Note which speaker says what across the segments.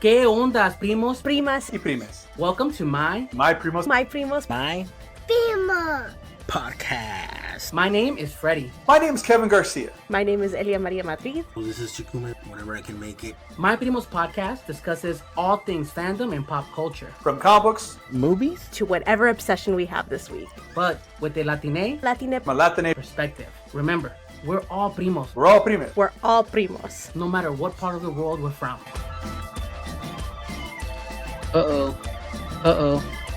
Speaker 1: ¿Qué ondas, primos?
Speaker 2: Primas.
Speaker 3: Y primes.
Speaker 1: Welcome to
Speaker 3: My Primos.
Speaker 2: My Primos.
Speaker 4: My
Speaker 2: Primo.
Speaker 4: podcast.
Speaker 1: My name is Freddie.
Speaker 3: My name's Kevin Garcia.
Speaker 2: My name is Elia Maria Madrid.
Speaker 4: Well, this is Chikuma, whenever I can make it.
Speaker 1: My Primos podcast discusses all things fandom and pop culture,
Speaker 3: From comic books,
Speaker 4: Movies?
Speaker 2: To whatever obsession we have this week.
Speaker 1: but with a Latine
Speaker 2: Latine.
Speaker 3: Malatine.
Speaker 1: perspective. Remember, we're all primos,
Speaker 3: We're all primes.
Speaker 2: We're all primos.
Speaker 1: no matter what part of the world we're from. Uh-oh.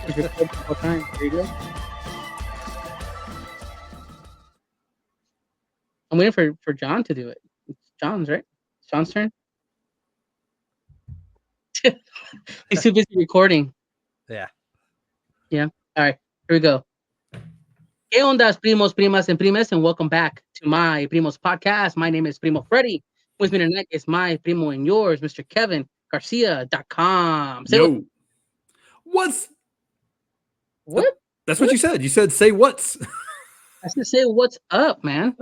Speaker 1: It's recording the whole time. There you go. I'm waiting for John to do it. It's John's, right? It's John's turn. He's too busy recording.
Speaker 4: Yeah.
Speaker 1: All right, here we go. ¿Qué ondas, primos, primas, and primes? And welcome back to my Primos podcast. My name is Primo Freddy. With me tonight is my primo and yours, Mr. Kevin Garcia.com. Say
Speaker 5: Yo. What's
Speaker 1: what?
Speaker 5: That's what you said. You said say what's.
Speaker 1: I should say, what's up, man?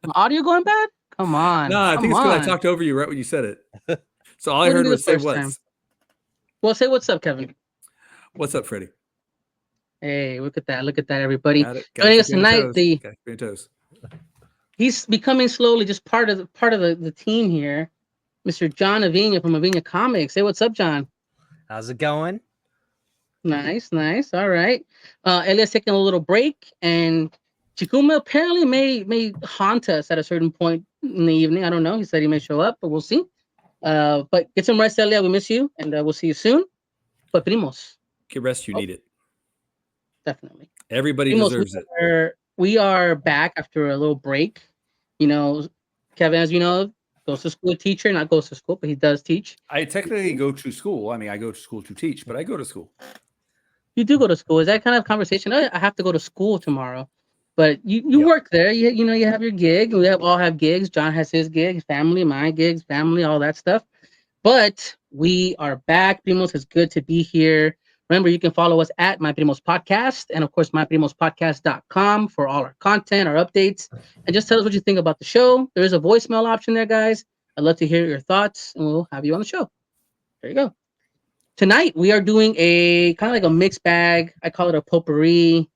Speaker 1: My audio going bad? Come on.
Speaker 5: No, I think it's
Speaker 1: come
Speaker 5: because I
Speaker 1: on.
Speaker 5: talked over you right when you said it. So all I
Speaker 1: What did
Speaker 5: heard
Speaker 1: you do
Speaker 5: was
Speaker 1: the
Speaker 5: say
Speaker 1: first
Speaker 5: what's.
Speaker 1: time? Well, say what's up, Kevin.
Speaker 5: What's up, Freddie?
Speaker 1: Hey, look at that, everybody.
Speaker 5: Got it.
Speaker 1: Joining us
Speaker 5: keep your
Speaker 1: tonight,
Speaker 5: toes.
Speaker 1: the
Speaker 5: Gotta keep your toes.
Speaker 1: he's becoming slowly just part of the team here, Mr. John Avina from Avina Comics. Say what's up, John.
Speaker 4: How's it going?
Speaker 1: Nice. All right. Elia's taking a little break, and Chikuma apparently may haunt us at a certain point in the evening. I don't know. He said he may show up, but we'll see. But get some rest, Elia. We miss you, and we'll see you soon. But primos,
Speaker 5: Get rest. You need it.
Speaker 1: definitely.
Speaker 5: Everybody
Speaker 1: Primos,
Speaker 5: deserves it.
Speaker 1: we are back after a little break. You know, Kevin, as you know, goes to school, teacher, not goes to school, but he does teach.
Speaker 5: I technically go to school. I mean, I go to school to teach, but I go to school.
Speaker 1: You do go to school. Is that kind of conversation? Oh, I have to go to school tomorrow. But you
Speaker 5: Yep.
Speaker 1: work there. You know, you have your gig. We all have gigs. John has his gigs, family, my gigs, family, all that stuff. But we are back. Primos, it's good to be here. Remember, you can follow us at My Primos Podcast and, of course, myprimospodcast.com for all our content, our updates. And just tell us what you think about the show. There is a voicemail option there, guys. I'd love to hear your thoughts, and we'll have you on the show. There you go. Tonight, we are doing a kind of like a mixed bag. I call it a potpourri.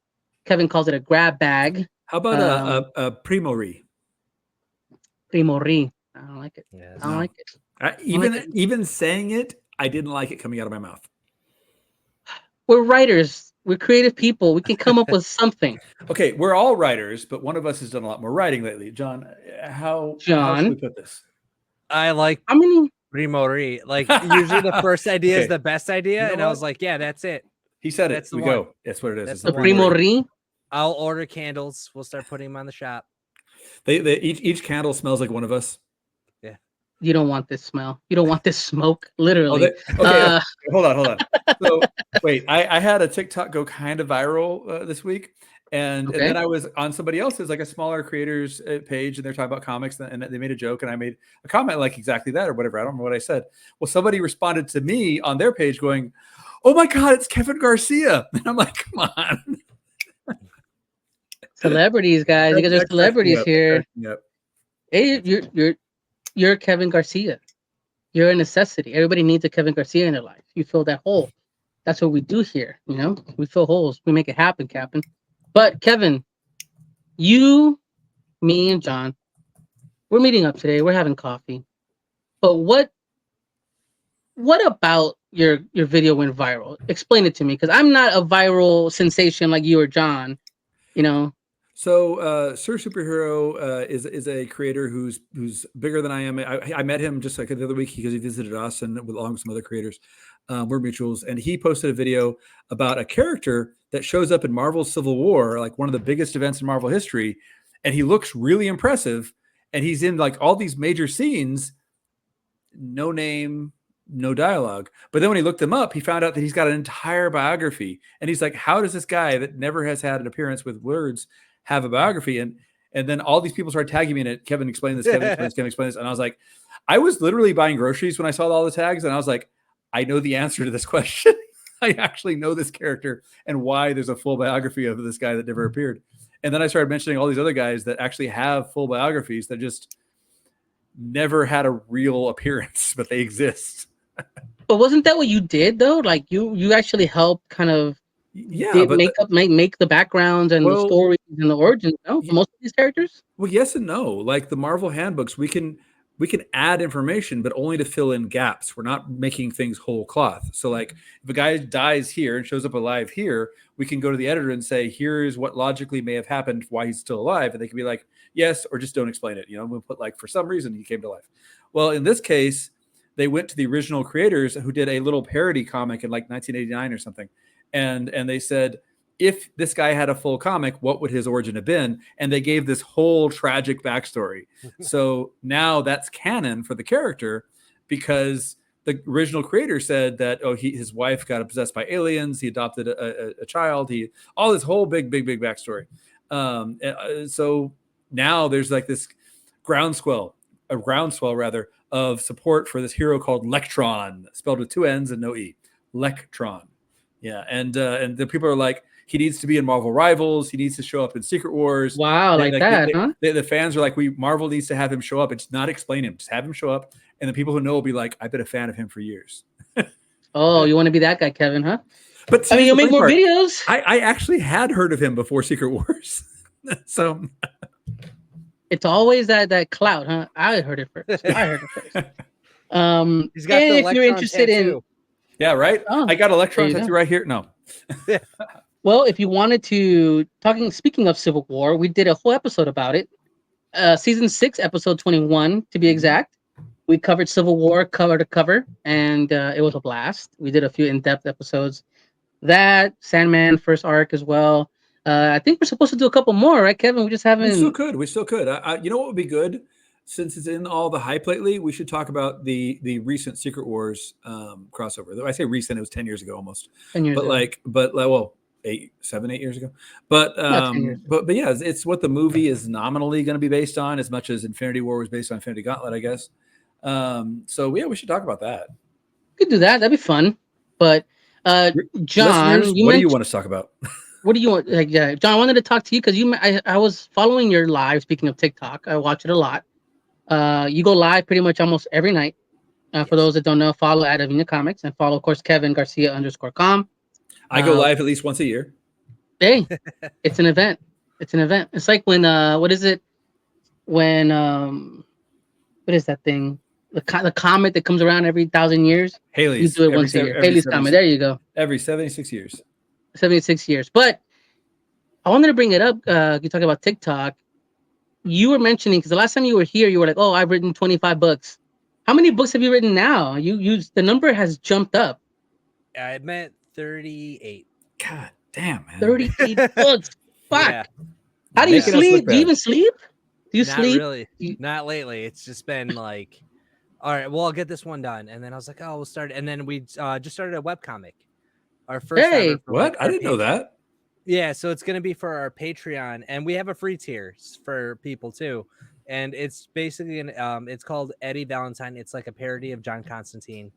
Speaker 1: Kevin calls it a grab bag.
Speaker 5: How about a primory?
Speaker 1: Primori. I don't like it.
Speaker 4: Yeah.
Speaker 1: I don't like it.
Speaker 5: Even saying it, I didn't like it coming out of my mouth.
Speaker 1: We're writers. We're creative people. We can come up with something.
Speaker 5: Okay, we're all writers, but one of us has done a lot more writing lately. John, how should we put this?
Speaker 4: I like
Speaker 1: How many?
Speaker 4: Primori. Like, usually the first idea
Speaker 5: Okay.
Speaker 4: is the best idea.
Speaker 5: You know
Speaker 4: and I
Speaker 5: what?
Speaker 4: was like, yeah, that's it.
Speaker 5: He said
Speaker 4: That's
Speaker 5: it.
Speaker 4: the
Speaker 5: We
Speaker 4: one.
Speaker 5: go. That's what it is.
Speaker 4: That's
Speaker 5: It's
Speaker 1: The
Speaker 4: the one.
Speaker 1: primori.
Speaker 4: I'll order candles. We'll start putting them on the shop.
Speaker 5: They each candle smells like one of us.
Speaker 1: You don't want this smell. You don't want this smoke. Literally.
Speaker 5: Okay, hold on. So wait, I had a TikTok go kind of viral this week, and then I was on somebody else's, like a smaller creators page, and they're talking about comics, and they made a joke, and I made a comment like exactly that or whatever. I don't remember what I said. Well, somebody responded to me on their page going, "Oh my God, it's Kevin Garcia," and I'm like, "Come on."
Speaker 1: Celebrities, guys. You guys are celebrities here.
Speaker 5: Yep.
Speaker 1: Hey, you're Kevin Garcia. You're a necessity. Everybody needs a Kevin Garcia in their life. You fill that hole. That's what we do here. You know, we fill holes. We make it happen, Captain. But Kevin, you, me, and John, we're meeting up today. We're having coffee. But what about your video went viral? Explain it to me, because I'm not a viral sensation like you or John. You know.
Speaker 5: So, Sir Superhero is a creator who's bigger than I am. I met him just like the other week because he visited us and along with some other creators. We're mutuals, and he posted a video about a character that shows up in Marvel's Civil War, like one of the biggest events in Marvel history, and he looks really impressive. And he's in like all these major scenes, no name, no dialogue. But then when he looked him up, he found out that he's got an entire biography, and he's like, "How does this guy that never has had an appearance with words have a biography?" And then all these people started tagging me in it. Kevin explained this, Kevin explained this. And I was like, I was literally buying groceries when I saw all the tags. And I was like, I know the answer to this question. I actually know this character and why there's a full biography of this guy that never appeared. And then I started mentioning all these other guys that actually have full biographies that just never had a real appearance, but they exist.
Speaker 1: But wasn't that what you did though? Like you actually helped kind of
Speaker 5: Yeah, but
Speaker 1: make the backgrounds and the
Speaker 5: Well,
Speaker 1: stories and the origins, no? For most of these characters?
Speaker 5: well, yes and no. Like the Marvel handbooks, we can add information, but only to fill in gaps. We're not making things whole cloth. So, like, if a guy dies here and shows up alive here, we can go to the editor and say, "Here's what logically may have happened, why he's still alive," and they can be like, "Yes," or just don't explain it. We'll put like, for some reason he came to life. Well, in this case, they went to the original creators who did a little parody comic in like 1989 or something, and they said, if this guy had a full comic, what would his origin have been? And they gave this whole tragic backstory. So now that's canon for the character because the original creator said that, his wife got possessed by aliens. He adopted a child. All this whole big backstory. So now there's like this groundswell rather of support for this hero called Lectron, spelled with 2 N's and no E. Lectron. Yeah. And the people are like, he needs to be in Marvel Rivals. He needs to show up in Secret Wars.
Speaker 1: Wow, huh?
Speaker 5: The fans are like, Marvel needs to have him show up. It's not explain him. Just have him show up. And the people who know will be like, I've been a fan of him for years.
Speaker 1: Oh, you want to be that guy, Kevin, huh?
Speaker 5: But
Speaker 1: I mean, you'll make more videos.
Speaker 5: I actually had heard of him before Secret Wars. So
Speaker 1: it's always that clout, huh? I heard it first.
Speaker 4: He's got
Speaker 1: and if you're interested in,
Speaker 5: yeah, right. I got Electron tattoo right here. No.
Speaker 1: Well, if you wanted to speaking of Civil War, we did a whole episode about it. Season 6, episode 21, to be exact. We covered Civil War cover to cover, and it was a blast. We did a few in-depth episodes. That Sandman first arc as well. I think we're supposed to do a couple more, right, Kevin? We just haven't.
Speaker 5: We still could. You know what would be good? Since it's in all the hype lately, we should talk about the recent Secret Wars crossover. I say recent; it was 10 years ago almost.
Speaker 1: 10 years ago.
Speaker 5: 8 years ago. But yeah, it's what the movie is nominally going to be based on, as much as Infinity War was based on Infinity Gauntlet, I guess. So yeah, we should talk about that.
Speaker 1: We could do that. That'd be fun. But John,
Speaker 5: what do you want to talk about?
Speaker 1: What do you want? John, I wanted to talk to you because I was following your live. Speaking of TikTok, I watch it a lot. You go live pretty much almost every night. For those that don't know, follow at Avina Comics and follow, of course, Kevin Garcia _com.
Speaker 5: I go live at least once a year.
Speaker 1: Hey, it's an event. It's like when what is it? When what is that thing? The comet that comes around every 1,000 years.
Speaker 5: Halley's.
Speaker 1: You do it once a year. Halley's comet. There you go.
Speaker 5: Every 76 years.
Speaker 1: 76 years. But I wanted to bring it up. You talk about TikTok. You were mentioning, because the last time you were here, you were like, "Oh, I've written 25 books." How many books have you written now? The number has jumped up.
Speaker 4: I meant 38.
Speaker 5: God damn, man.
Speaker 1: 38 books. Fuck.
Speaker 4: Yeah.
Speaker 1: How do you sleep? Do you even sleep? Do you
Speaker 4: Not
Speaker 1: sleep?
Speaker 4: Really. Not lately. It's just been like, all right, well, I'll get this one done. And then I was like, oh, we'll start. And then we just started a webcomic. Our first.
Speaker 1: Hey,
Speaker 5: what? I didn't know that.
Speaker 4: Yeah, so it's going to be for our Patreon, and we have a free tier for people too. And it's basically it's called Eddie Valentine. It's like a parody of John Constantine.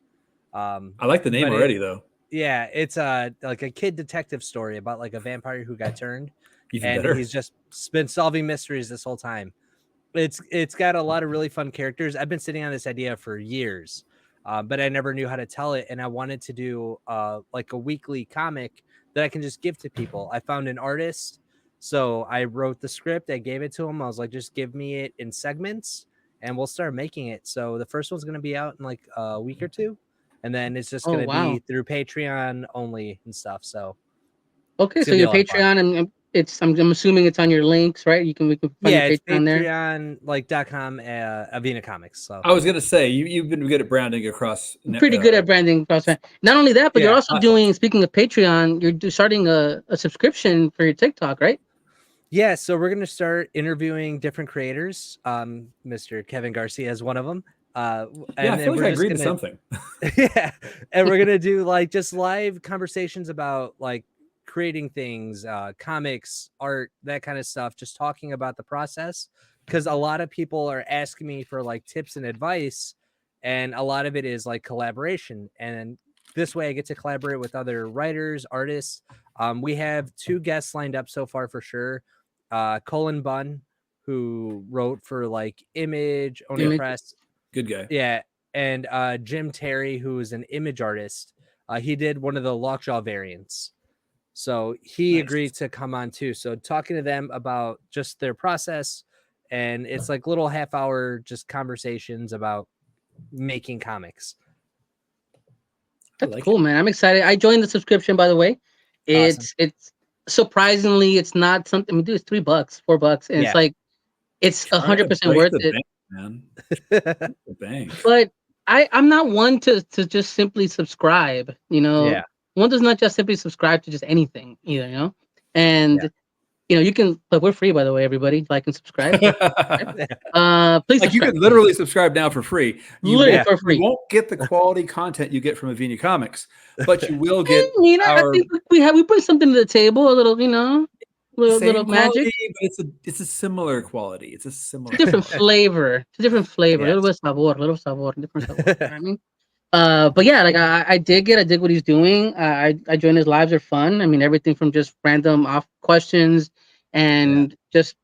Speaker 5: I like the name already, though.
Speaker 4: Yeah, it's like a kid detective story about like a vampire who got turned, he's just been solving mysteries this whole time. It's got a lot of really fun characters. I've been sitting on this idea for years, but I never knew how to tell it, and I wanted to do like a weekly comic that I can just give to people. I found an artist, so I wrote the script. I gave it to him. I was like, just give me it in segments, and we'll start making it. So the first one's going to be out in like a week or two. And then it's just going to be through Patreon only and stuff. So,
Speaker 1: okay, so your Patreon, and I'm assuming it's on your links, right? We can find
Speaker 4: it's
Speaker 1: Patreon there.
Speaker 4: Patreon like .com Avina Comics. So
Speaker 5: I was going to say you've been good at branding across.
Speaker 1: Pretty good at branding across. Not only that, but you're also doing. Speaking of Patreon, you're starting a subscription for your TikTok, right?
Speaker 4: Yeah, so we're going to start interviewing different creators. Mr. Kevin Garcia is one of them.
Speaker 5: I feel like I agreed to something.
Speaker 4: Yeah, and we're gonna do like just live conversations about like creating things, comics, art, that kind of stuff. Just talking about the process, because a lot of people are asking me for like tips and advice, and a lot of it is like collaboration. And this way, I get to collaborate with other writers, artists. We have 2 guests lined up so far for sure. Colin Bunn, who wrote for like Image, Oni Press.
Speaker 5: Good guy.
Speaker 4: Yeah. and Jim Terry, who is an image artist. He did one of the Lockjaw variants. So he agreed to come on too. So talking to them about just their process, and it's like little half-hour just conversations about making comics.
Speaker 1: That's cool, man. I'm excited. I joined the subscription, by the way. It's surprisingly, it's not something. I mean, dude, it's $3, $4, and it's like it's 100% worth it,
Speaker 5: man. The bank.
Speaker 1: But I'm not one to just simply subscribe. You know, one does not just simply subscribe to just anything either. You know, and you know, you can. But we're free, by the way, everybody. Like and subscribe. Please,
Speaker 5: like you can literally subscribe now for free.
Speaker 1: For free.
Speaker 5: You won't get the quality content you get from Avenia Comics, but you will get.
Speaker 1: I think we bring something to the table. A little, you know, little magic.
Speaker 5: But it's a similar quality. It's a similar.
Speaker 1: Different flavor. It's a different flavor. Yes. Little sabor, different sabor. You know what I mean? But yeah, like I dig what he's doing. I join his lives. Are fun. I mean, everything from just random off questions and just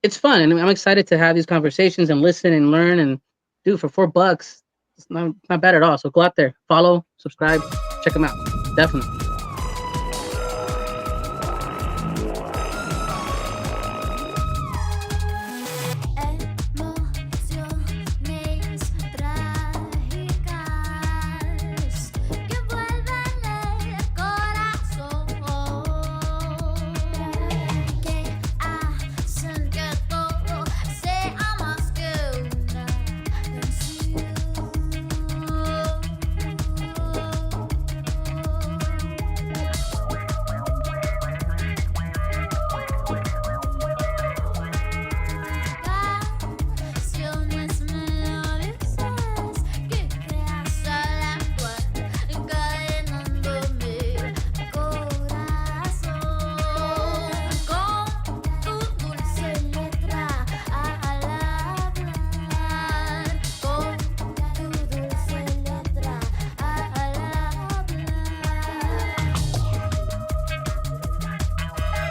Speaker 1: it's fun. And I'm excited to have these conversations and listen and learn. And dude, for $4, it's not bad at all. So go out there, follow, subscribe, check them out. Definitely.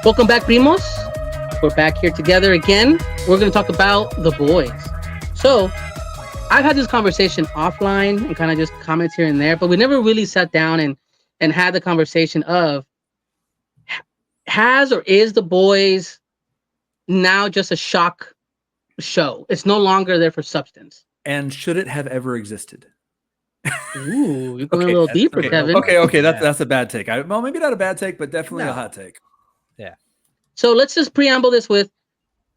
Speaker 1: Welcome back, Primos. We're back here together again. We're going to talk about The Boys. So, I've had this conversation offline and kind of just comments here and there, but we never really sat down and had the conversation of has or is The Boys now just a shock show? It's no longer there for substance.
Speaker 5: And should it have ever existed?
Speaker 1: Ooh, you're going a little deeper, Kevin.
Speaker 5: Okay. That's a bad take. Well, maybe not a bad take, but definitely a hot take.
Speaker 4: Yeah.
Speaker 1: So let's just preamble this with,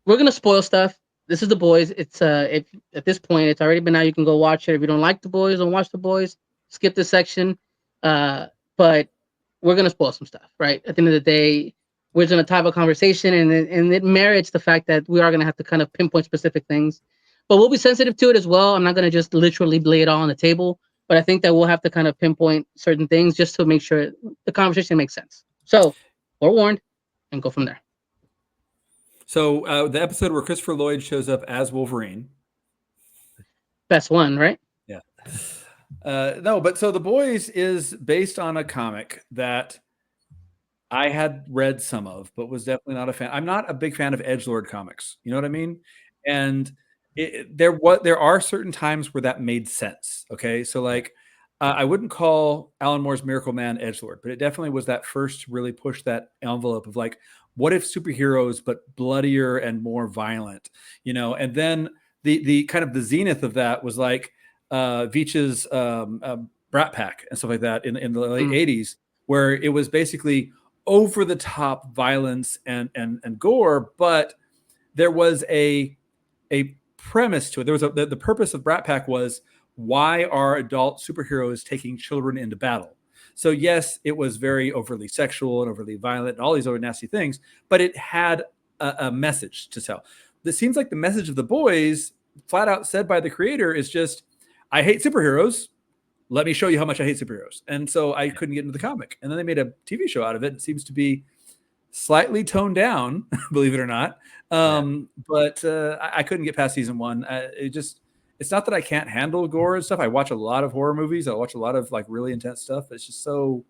Speaker 1: we're going to spoil stuff. This is The Boys. It's at this point, it's already been out. You can go watch it. If you don't like The Boys, don't watch The Boys. Skip this section. But we're going to spoil some stuff, right? At the end of the day, we're going to have a conversation, and it merits the fact that we are going to have to kind of pinpoint specific things. But we'll be sensitive to it as well. I'm not going to just literally lay it all on the table, but I think that we'll have to kind of pinpoint certain things just to make sure the conversation makes sense. So, forewarned, and go from there.
Speaker 5: So the episode where Christopher Lloyd shows up as Wolverine.
Speaker 1: Best one, right?
Speaker 5: Yeah. No, but so The Boys is based on a comic that I had read some of, but was definitely not a fan. I'm not a big fan of edgelord comics. You know what I mean? And there are certain times where that made sense. Okay. So like, I wouldn't call Alan Moore's Miracle Man edgelord, but it definitely was that first to really push that envelope of like, what if superheroes, but bloodier and more violent, you know? And then the kind of the zenith of that was like Veitch's Brat Pack and stuff like that in the late 80s, where it was basically over the top violence and gore, but there was a premise to it. There was the purpose of Brat Pack was, why are adult superheroes taking children into battle? So yes, it was very overly sexual and overly violent and all these other nasty things, but it had a message to tell. It seems like the message of The Boys, flat out said by the creator, is just, I hate superheroes. Let me show you how much I hate superheroes. And so I couldn't get into the comic. And then they made a TV show out of it. It seems to be slightly toned down, believe it or not. But I couldn't get past season one. It's not that I can't handle gore and stuff. I watch a lot of horror movies. I watch a lot of like really intense stuff. It's just so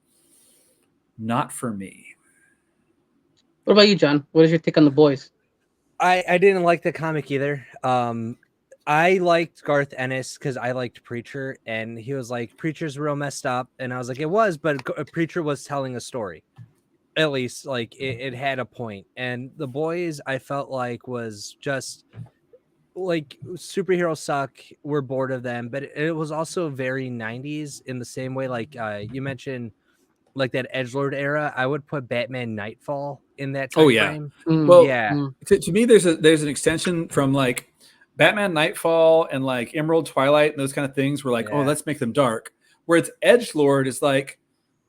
Speaker 5: not for me. What
Speaker 1: about you, John? What is your take on The Boys?
Speaker 4: I didn't like the comic either. I liked Garth Ennis because I liked Preacher, and he was like, Preacher's real messed up, and I was like, it was, but Preacher was telling a story. At least, like, it had a point. And The Boys, I felt like was just like superheroes suck. We're bored of them, but it was also very 90s in the same way. Like you mentioned, like that edgelord era. I would put Batman Nightfall in that time frame.
Speaker 5: Well,
Speaker 4: Yeah.
Speaker 5: To me, there's an extension from like Batman Nightfall and like Emerald Twilight and those kind of things. Were like, oh, let's make them dark. Where it's edgelord is like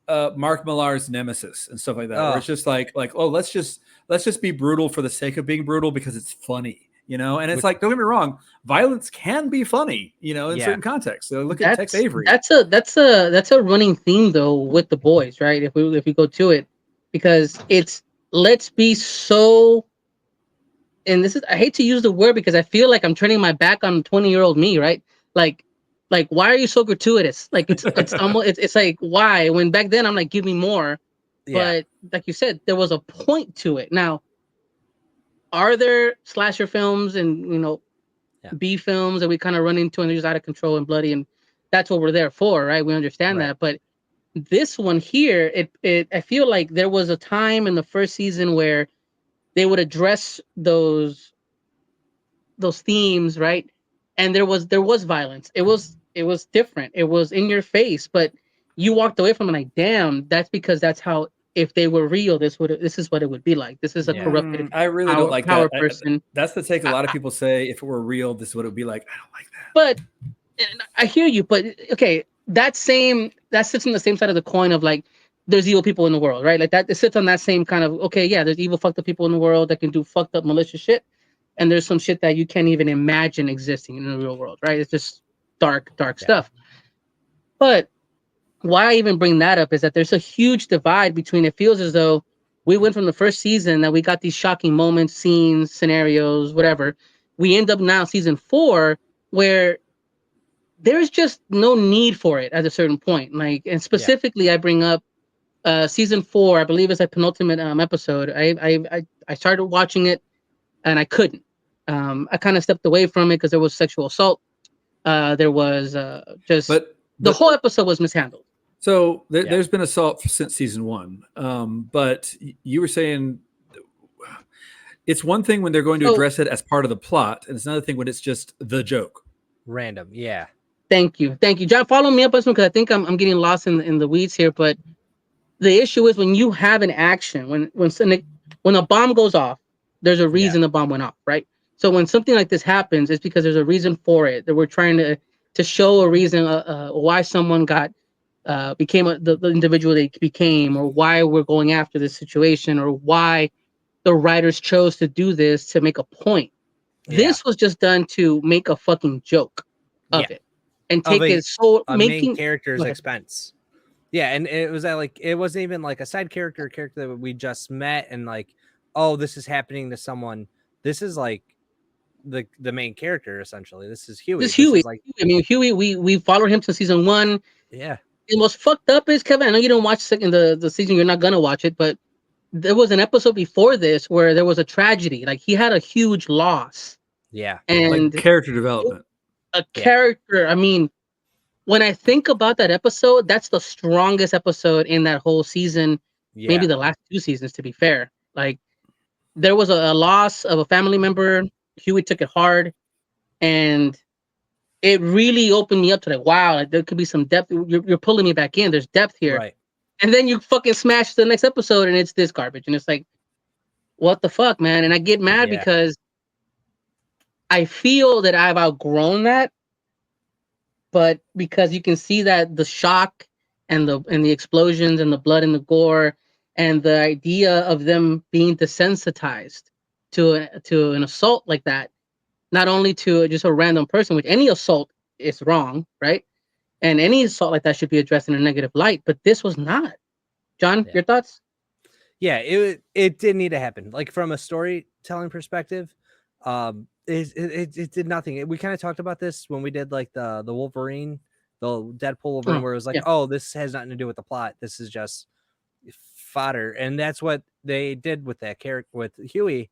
Speaker 5: Mark Millar's Nemesis and stuff like that. Where it's just like oh, let's just be brutal for the sake of being brutal because it's funny. You know, and it's like, don't get me wrong, violence can be funny, you know, in certain contexts. So look at Tex Avery.
Speaker 1: That's a running theme though with The Boys, right? If we go to it, because it's let's be so, and this is, I hate to use the word because I feel like I'm turning my back on 20-year-old me, right? Like why are you so gratuitous? Like it's almost it's like why, when back then I'm like, give me more. But like you said, there was a point to it. Now, are there slasher films and B films that we kind of run into and they're just out of control and bloody, and that's what we're there for, right? We understand that. But this one here, I feel like there was a time in the first season where they would address those themes, right? And there was violence. It was different. It was in your face, but you walked away from it like, damn, that's because that's how, if they were real, this is what it would be like. This is a corrupted
Speaker 5: I really don't like
Speaker 1: power
Speaker 5: that
Speaker 1: person.
Speaker 5: That's the take a lot of people say, if it were real, this is what it would be like. I don't like that.
Speaker 1: But I hear you, but okay, that sits on the same side of the coin of like, there's evil people in the world, right? Like that, it sits on that same kind of, okay, yeah, there's evil fucked up people in the world that can do fucked up malicious shit, and there's some shit that you can't even imagine existing in the real world, right? It's just dark stuff. But why I even bring that up is that there's a huge divide between, it feels as though we went from the first season that we got these shocking moments, scenes, scenarios, whatever. We end up now season 4 where there's just no need for it at a certain point. Like, and specifically I bring up season 4, I believe it's a penultimate episode. I started watching it and I couldn't. I kind of stepped away from it because there was sexual assault. There was but the whole episode was mishandled.
Speaker 5: So there's been assault since season 1. But you were saying it's one thing when they're going to address it as part of the plot, and it's another thing when it's just the joke.
Speaker 4: Random, yeah.
Speaker 1: Thank you, John. Follow me up on this one because I think I'm getting lost in the weeds here. But the issue is when you have an action, when a bomb goes off, there's a reason the bomb went off, right? So when something like this happens, it's because there's a reason for it. That we're trying to show a reason why someone became the individual they became, or why we're going after this situation, or why the writers chose to do this to make a point. This was just done to make a fucking joke of it and take it
Speaker 4: main character's expense. Yeah, and it was like, it wasn't even like a side character that we just met and like, oh, this is happening to someone. This is like the main character essentially. This is Huey.
Speaker 1: Huey. We followed him since season 1.
Speaker 4: Yeah.
Speaker 1: The most fucked up is, Kevin, I know you don't watch the season. You're not gonna watch it, but there was an episode before this where there was a tragedy. Like, he had a huge loss.
Speaker 4: Yeah,
Speaker 1: and
Speaker 5: like character development.
Speaker 1: Character. I mean, when I think about that episode, that's the strongest episode in that whole season. Yeah. Maybe the last 2 seasons, to be fair. Like, there was a loss of a family member. Huey took it hard, and it really opened me up to like, wow, like, there could be some depth. You're pulling me back in. There's depth here.
Speaker 4: Right.
Speaker 1: And then you fucking smash the next episode and it's this garbage. And it's like, what the fuck, man? And I get mad because I feel that I've outgrown that. But because you can see that the shock and the explosions and the blood and the gore and the idea of them being desensitized to an assault like that, not only to just a random person, which any assault is wrong, right? And any assault like that should be addressed in a negative light, but this was not. John, your thoughts?
Speaker 4: Yeah, it did need to happen. Like, from a storytelling perspective, it did nothing. We kind of talked about this when we did like the Wolverine, the Deadpool Wolverine, where it was like, oh, this has nothing to do with the plot. This is just fodder, and that's what they did with that character with Huey.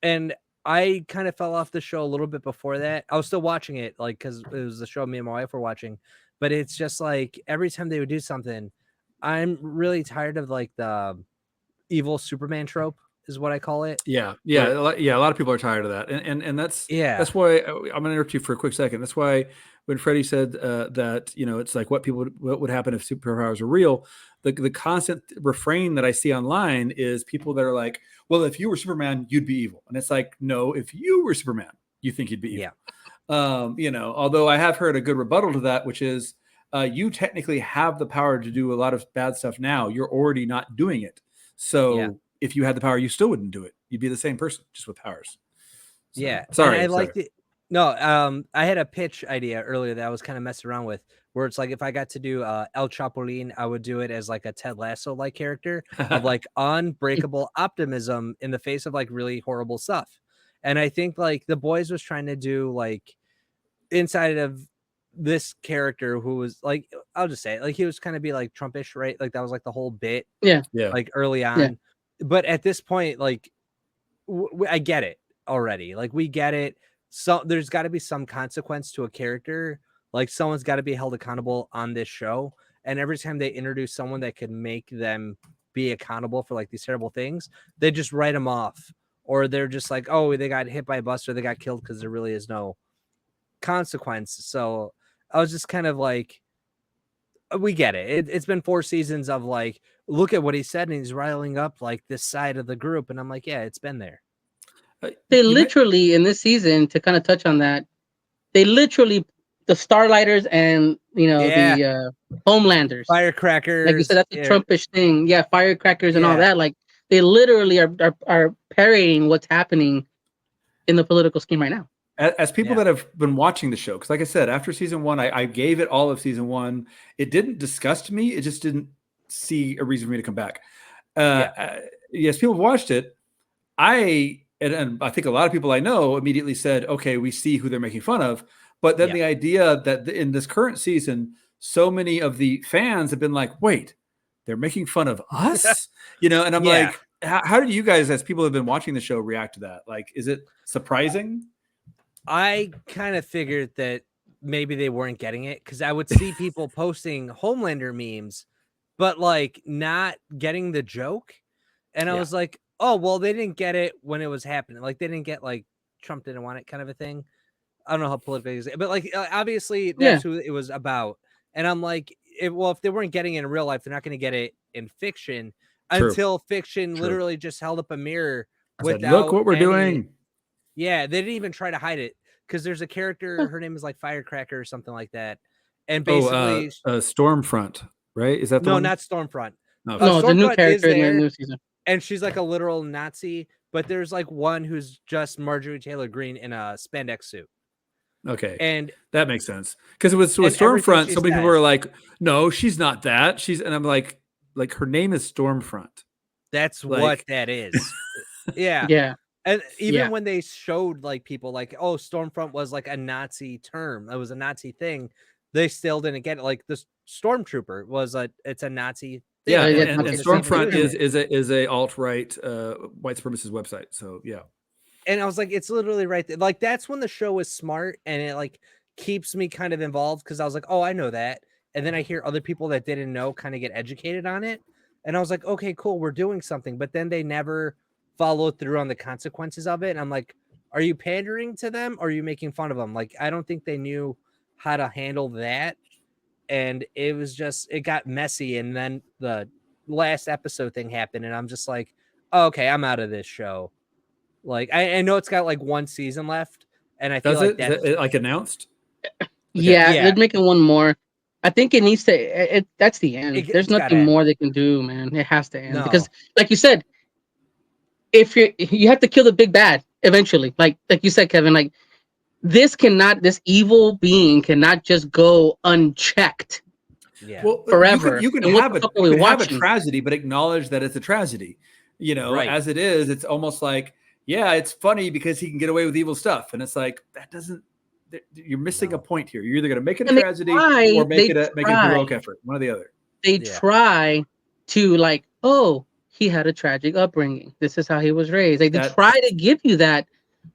Speaker 4: And I kind of fell off the show a little bit before that. I was still watching it, like, because it was the show me and my wife were watching. But it's just like every time they would do something, I'm really tired of like the evil Superman trope, is what I call it.
Speaker 5: Yeah.
Speaker 4: Where-
Speaker 5: A lot of people are tired of that, and that's why I'm gonna interrupt you for a quick second. That's why when Freddie said that, it's like what would happen if superpowers were real. The constant refrain that I see online is people that are like, well, if you were Superman, you'd be evil, and it's like, no, if you were Superman, you think you'd be evil. Although I have heard a good rebuttal to that, which is you technically have the power to do a lot of bad stuff now. You're already not doing it. So if you had the power, you still wouldn't do it. You'd be the same person, just with powers. So, sorry.
Speaker 4: And I liked it. No, I had a pitch idea earlier that I was kind of messing around with, where it's like if I got to do El Chapolin, I would do it as like a Ted Lasso-like character of like unbreakable optimism in the face of like really horrible stuff. And I think like The Boys was trying to do like inside of this character who was like, I'll just say it, like he was kind of be like Trumpish, right? Like that was like the whole bit, like early on. Yeah. But at this point, like I get it already. Like we get it. So there's got to be some consequence to a character. Like someone's got to be held accountable on this show. And every time they introduce someone that could make them be accountable for like these terrible things, they just write them off, or they're just like, oh, they got hit by a bus or they got killed because there really is no consequence. So I was just kind of like, we get it. It's been 4 seasons of like, look at what he said, and he's riling up like this side of the group. And I'm like, yeah, it's been there.
Speaker 1: They literally in this season, to kind of touch on that, they literally the Starlighters and the Homelanders,
Speaker 4: firecrackers,
Speaker 1: like you said, that's a Trumpish thing. Yeah, firecrackers and all that. Like they literally are parodying what's happening in the political scheme right now.
Speaker 5: As people that have been watching the show, because like I said, after season 1, I gave it all of season 1. It didn't disgust me. It just didn't see a reason for me to come back. Yes, people have watched it. And I think a lot of people I know immediately said, okay, we see who they're making fun of. But then the idea that in this current season, so many of the fans have been like, wait, they're making fun of us? And I'm like, how do you guys, as people have been watching the show, react to that? Like, is it surprising?
Speaker 4: I kind of figured that maybe they weren't getting it, because I would see people posting Homelander memes, but like not getting the joke. And I was like, oh, well, they didn't get it when it was happening. Like they didn't get like Trump didn't want it kind of a thing. I don't know how political it is, but like obviously that's who it was about. And I'm like, if they weren't getting it in real life, they're not going to get it in fiction. Until fiction literally just held up a mirror without
Speaker 5: look what we're doing.
Speaker 4: Yeah, they didn't even try to hide it, because there's a character, her name is like Firecracker or something like that. And basically
Speaker 5: Stormfront, right? Is that the one?
Speaker 4: Not Stormfront.
Speaker 1: No, the new character in the new season.
Speaker 4: And she's like a literal Nazi, but there's like one who's just Marjorie Taylor Greene in a spandex suit.
Speaker 5: Okay.
Speaker 4: And
Speaker 5: that makes sense. Because it was with Stormfront, so many people were like, no, she's not that. And I'm like her name is Stormfront.
Speaker 4: That's like, what that is. Yeah.
Speaker 1: Yeah.
Speaker 4: And even when they showed like people like, oh, Stormfront was like a Nazi term, it was a Nazi thing, they still didn't get it. Like the Stormtrooper it's a Nazi thing.
Speaker 5: Yeah, and Stormfront is a alt-right white supremacist website. So yeah.
Speaker 4: And I was like, it's literally right there. Like that's when the show is smart, and it like keeps me kind of involved, because I was like, oh, I know that. And then I hear other people that didn't know kind of get educated on it. And I was like, okay, cool, we're doing something. But then they never followed through on the consequences of it. And I'm like, are you pandering to them, or are you making fun of them? Like, I don't think they knew how to handle that. And it was just, it got messy. And then the last episode thing happened, and I'm just like, oh, okay, I'm out of this show. Like, I know it's got like 1 season left, and I feel like that's
Speaker 5: it like announced.
Speaker 1: Yeah, they're making one more. I think it needs to. That's the end. There's nothing more they can do, man. It has to end because, like you said, if you have to kill the big bad eventually. Like you said, Kevin. Like this evil being cannot just go unchecked.
Speaker 4: Yeah.
Speaker 5: Well,
Speaker 1: forever.
Speaker 5: You can have a tragedy, but acknowledge that it's a tragedy. As it is, it's almost like, yeah, it's funny because he can get away with evil stuff, and it's like that doesn't. You're missing a point here. You're either going to make it a tragedy or make it a heroic effort. One or the other.
Speaker 1: They try to he had a tragic upbringing. This is how he was raised. Like they try to give you that,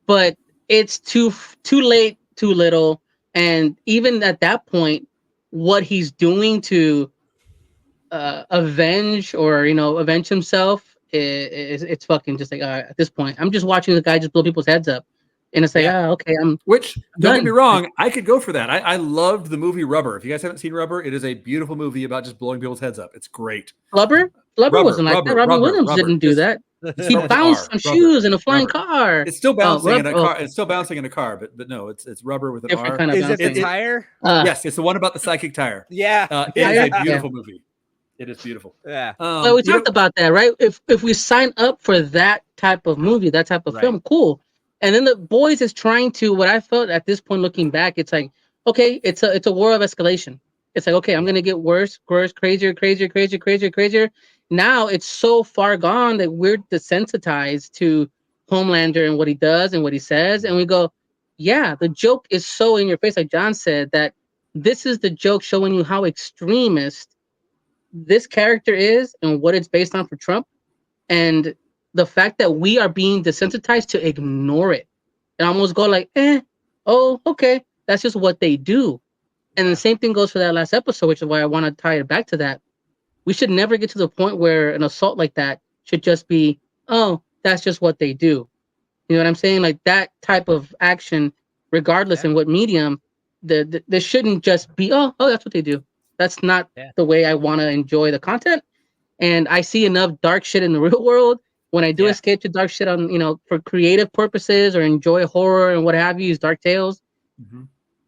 Speaker 1: but it's too late, too little, and even at that point, what he's doing to avenge himself it's fucking just like at this point, I'm just watching the guy just blow people's heads up, and it's like okay,
Speaker 5: Which,
Speaker 1: I'm
Speaker 5: don't
Speaker 1: done.
Speaker 5: get me wrong, I could go for that. I loved the movie Rubber. If you guys haven't seen Rubber, it is a beautiful movie about just blowing people's heads up. It's great.
Speaker 1: Flubber wasn't like that. Robin Williams didn't do that. He bounced on shoes in a flying car.
Speaker 5: It's still bouncing in a car.
Speaker 1: Okay.
Speaker 5: It's still bouncing in a car, but no, it's Rubber with an
Speaker 1: Different
Speaker 5: R.
Speaker 1: kind of
Speaker 4: Is it the
Speaker 1: bouncing.
Speaker 4: tire?
Speaker 5: Yes, it's the one about the psychic tire.
Speaker 4: Yeah.
Speaker 5: It is a beautiful movie. It is beautiful.
Speaker 4: Yeah.
Speaker 1: Well, we talked about that, right? If we sign up for that type of movie, that type of film, cool. And then the Boys is trying to, what I felt at this point looking back, it's like, okay, it's a war of escalation. It's like, okay, I'm gonna get worse, crazier. Now it's so far gone that we're desensitized to Homelander and what he does and what he says, and we go, yeah, the joke is so in your face, like John said, that this is the joke showing you how extremist this character is and what it's based on for Trump, and the fact that we are being desensitized to ignore it and almost go like, oh, okay, that's just what they do. And the same thing goes for that last episode, which is why I want to tie it back to that. We should never get to the point where an assault like that should just be, oh, that's just what they do. You know what I'm saying? Like that type of action, regardless in what medium, there shouldn't just be, oh, that's what they do. That's not the way I want to enjoy the content. And I see enough dark shit in the real world. When I do escape to dark shit on, for creative purposes or enjoy horror and what have you, use dark tales. Mm-hmm.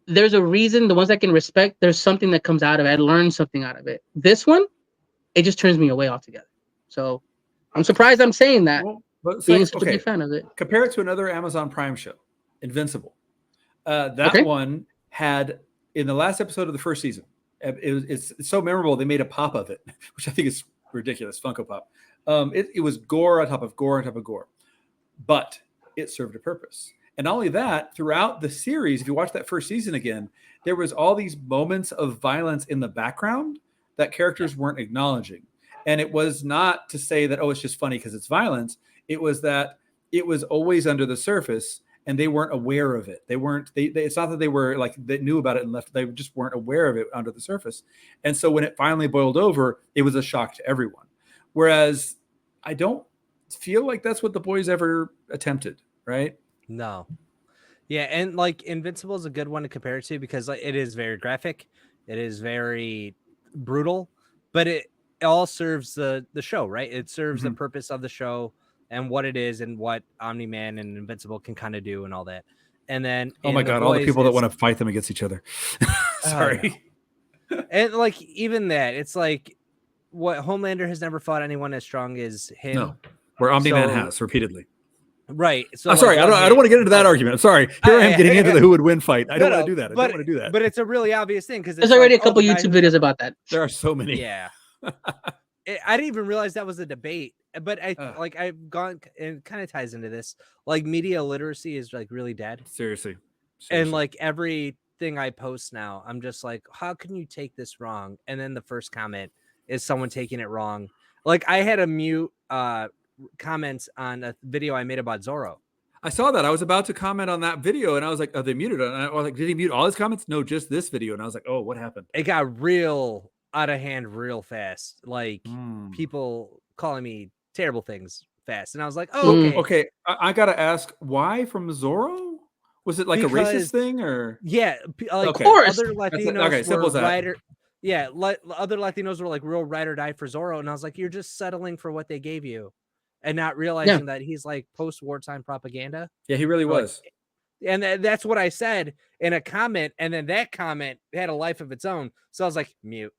Speaker 1: There's a reason. The ones I can respect, there's something that comes out of it. I learned something out of it. This one, it just turns me away altogether. So I'm surprised I'm saying that.
Speaker 5: Well, but
Speaker 1: being such a big fan of it.
Speaker 5: Compare it to another Amazon Prime show, Invincible. That one had, in the last episode of the first season, it's so memorable, they made a pop of it, which I think is ridiculous, Funko Pop. It was gore on top of gore on top of gore, but it served a purpose. And not only that, throughout the series, if you watch that first season again, there was all these moments of violence in the background that characters weren't acknowledging. And it was not to say that, oh, it's just funny because it's violence. It was that it was always under the surface and they weren't aware of it. It's not that they were like, they knew about it and left. They just weren't aware of it under the surface. And so when it finally boiled over, it was a shock to everyone. Whereas I don't feel like that's what the Boys ever attempted, right?
Speaker 4: No. Yeah, and like Invincible is a good one to compare it to because like it is very graphic, it is very brutal, but it all serves the show, right? It serves the purpose of the show and what it is and what Omni-Man and Invincible can kind of do and all that. And then
Speaker 5: oh my god, all the people that want to fight them against each other. Sorry.
Speaker 4: And like even that, it's like what Homelander has never fought anyone as strong as him.
Speaker 5: No, where Omni-Man has repeatedly.
Speaker 4: Right. So
Speaker 5: I'm sorry. I don't want to get into that argument. I'm sorry. Here I am getting into the who would win fight. I don't want to do that. I don't want to do that.
Speaker 4: But it's a really obvious thing because
Speaker 1: there's already a couple YouTube videos about that.
Speaker 5: There are so many.
Speaker 4: Yeah. I didn't even realize that was a debate. But I've gone and kind of ties into this. Like media literacy is like really dead.
Speaker 5: Seriously.
Speaker 4: And like everything I post now, I'm just like, how can you take this wrong? And then the first comment is someone taking it wrong. Like I had a mute comments on a video I made about Zorro.
Speaker 5: I saw that. I was about to comment on that video and I was like, oh, they muted it. And I was like, did he mute all his comments? No, just this video. And I was like, oh, what happened?
Speaker 4: It got real out of hand real fast. Like people calling me terrible things fast. And I was like, oh,
Speaker 5: okay. I got to ask, why from Zorro? Was it like a racist thing or?
Speaker 4: Yeah. Like,
Speaker 1: of course.
Speaker 4: Other Latinos were other Latinos were like real ride or die for Zorro. And I was like, you're just settling for what they gave you. And not realizing that he's like post-wartime propaganda.
Speaker 5: Yeah, he really was.
Speaker 4: And that's what I said in a comment. And then that comment had a life of its own. So I was like, mute.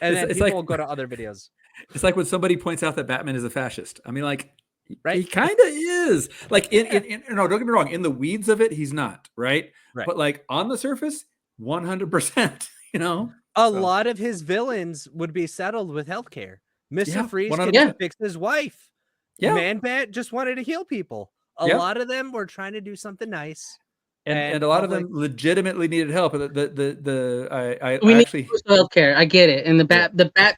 Speaker 4: And then people will go to other videos.
Speaker 5: It's like when somebody points out that Batman is a fascist. I mean, like, he kind of is. Like, no, don't get me wrong. In the weeds of it, he's not, right? But like on the surface, 100%, you know?
Speaker 4: A lot of his villains would be settled with healthcare. Mr. Freeze could fix his wife. Yeah. Man-Bat just wanted to heal people. A lot of them were trying to do something nice,
Speaker 5: and a lot of them legitimately needed help. We
Speaker 1: need healthcare. I get it, and the bat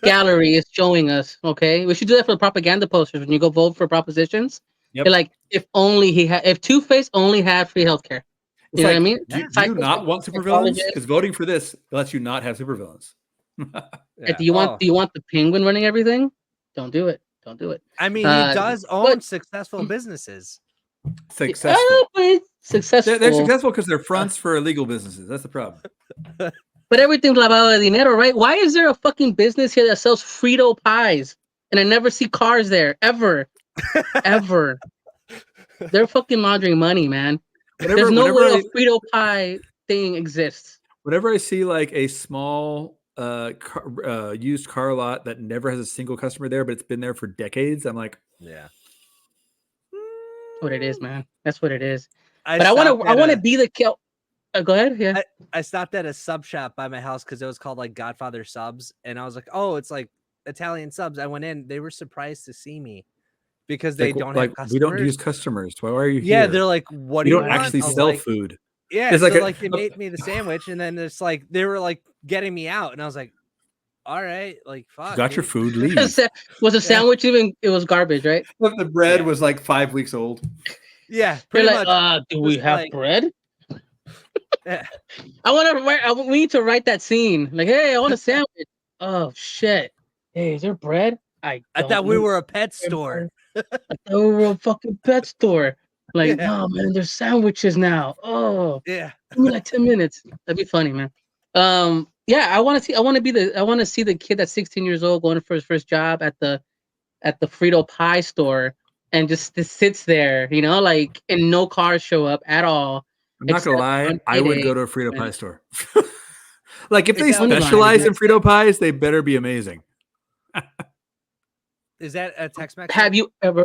Speaker 1: gallery is showing us. Okay, we should do that for the propaganda posters when you go vote for propositions.
Speaker 5: Yep.
Speaker 1: They're like, if Two-Face only had free healthcare.
Speaker 5: It's
Speaker 1: You know
Speaker 5: like,
Speaker 1: what I mean?
Speaker 5: do you not want supervillains? Because voting for this lets you not have supervillains.
Speaker 1: Do you want the Penguin running everything? Don't do it. Don't do it.
Speaker 4: I mean, he does own successful businesses.
Speaker 5: Successful.
Speaker 1: Successful.
Speaker 5: They're successful because they're fronts for illegal businesses. That's the problem.
Speaker 1: But everything's lavado de dinero, right? Why is there a fucking business here that sells Frito pies and I never see cars there ever, ever? They're fucking laundering money, man. There's no way a Frito pie thing exists.
Speaker 5: Whenever I see like a small used car lot that never has a single customer there, but it's been there for decades, I'm like,
Speaker 4: yeah,
Speaker 1: that's what it is, man. That's what it is.
Speaker 4: I
Speaker 1: want to be the kill. Go ahead. Yeah.
Speaker 4: I stopped at a sub shop by my house because it was called like Godfather Subs, and I was like, oh, it's like Italian subs. I went in, they were surprised to see me because they don't have customers.
Speaker 5: We don't use customers. Why are you here?
Speaker 4: Yeah, they're like, what do you want?
Speaker 5: Actually sell food.
Speaker 4: Yeah, it's like they made me the sandwich, and then it's like they were like getting me out, and I was like, all right, like fuck.
Speaker 5: You got your food, leave.
Speaker 1: Was the sandwich even? It was garbage, right?
Speaker 5: The bread was like 5 weeks old.
Speaker 4: Yeah,
Speaker 1: pretty much. Do we have bread?
Speaker 4: Yeah.
Speaker 1: We need to write that scene. Like, hey, I want a sandwich. Oh shit. Hey, is there bread? I
Speaker 4: thought we were a pet store.
Speaker 1: I thought we were a fucking pet store. Like, no, man, there's sandwiches now. Oh,
Speaker 4: yeah.
Speaker 1: Give me like 10 minutes. That'd be funny, man. Yeah, I want to see the kid that's 16 years old going for his first job at the Frito pie store and just sits there, you know, like, and no cars show up at all.
Speaker 5: I'm not gonna lie, I would go to a Frito pie store. Like, if they specialize in Frito pies, they better be amazing.
Speaker 4: Is that a Tex-Mex?
Speaker 1: Have you ever?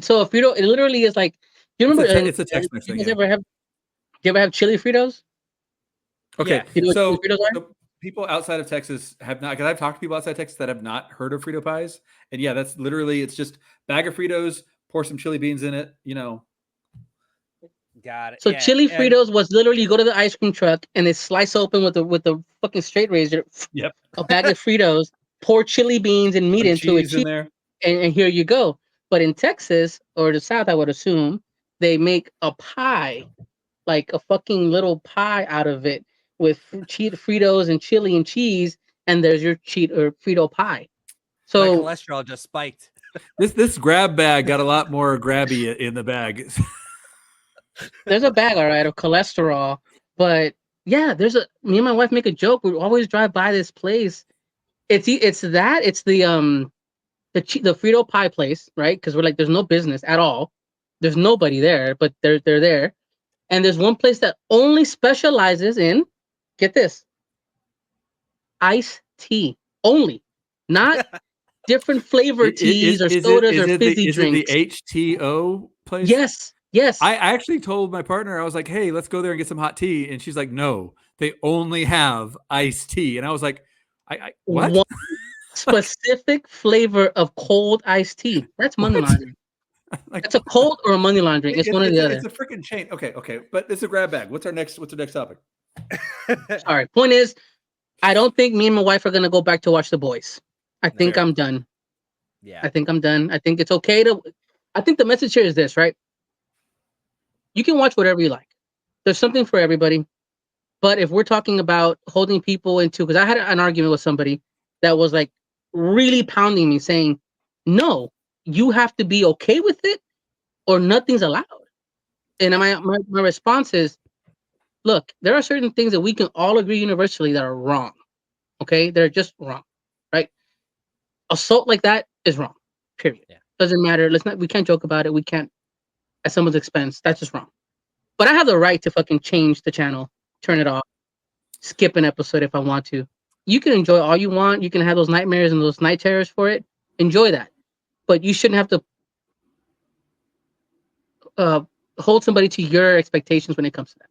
Speaker 1: So Frito, it literally is like. You remember?
Speaker 5: It's a Tex-Mex thing.
Speaker 1: Do you ever have chili Fritos?
Speaker 5: Okay,
Speaker 1: yeah.
Speaker 5: So people outside of Texas have not. Because I've talked to people outside Texas that have not heard of Frito pies, and yeah, that's literally, it's just bag of Fritos, pour some chili beans in it, you know.
Speaker 4: Got it.
Speaker 1: So chili Fritos was literally, you go to the ice cream truck and they slice open with the fucking straight razor.
Speaker 5: Yep.
Speaker 1: A bag of Fritos, pour chili beans and meat into it,
Speaker 5: in there,
Speaker 1: and here you go. But in Texas or the South, I would assume they make a pie, like a fucking little pie out of it with Fritos and chili and cheese, and there's your Frito pie. So
Speaker 4: my cholesterol just spiked.
Speaker 5: This grab bag got a lot more grabby in the bag.
Speaker 1: There's a bag, all right, of cholesterol, but yeah, me and my wife make a joke. We always drive by this place. It's the Frito pie place, right? Because we're like, there's no business at all. There's nobody there, but they're there. And there's one place that only specializes in, get this, iced tea only, not different flavor teas or sodas or fizzy drinks.
Speaker 5: Is it the HTO place?
Speaker 1: Yes.
Speaker 5: I actually told my partner, I was like, hey, let's go there and get some hot tea. And she's like, no, they only have iced tea. And I was like, what?
Speaker 1: One specific flavor of cold iced tea. That's money laundering. Like, it's a cold or a money laundering. It's one or the other.
Speaker 5: It's a freaking chain. Okay. But it's a grab bag. What's our next topic?
Speaker 1: All right. Point is, I don't think me and my wife are going to go back to watch The Boys. I think I'm done.
Speaker 4: Yeah.
Speaker 1: I think I'm done. I think it's okay I think the message here is this, right? You can watch whatever you like. There's something for everybody. But if we're talking about holding people into, because I had an argument with somebody that was like really pounding me saying, no, you have to be okay with it or nothing's allowed. And my response is, look, there are certain things that we can all agree universally that are wrong. Okay? They're just wrong, right? Assault like that is wrong, period. Yeah. Doesn't matter. We can't joke about it. We can't at someone's expense. That's just wrong. But I have the right to fucking change the channel, turn it off, skip an episode if I want to. You can enjoy all you want. You can have those nightmares and those night terrors for it. Enjoy that. But you shouldn't have to hold somebody to your expectations when it comes to that.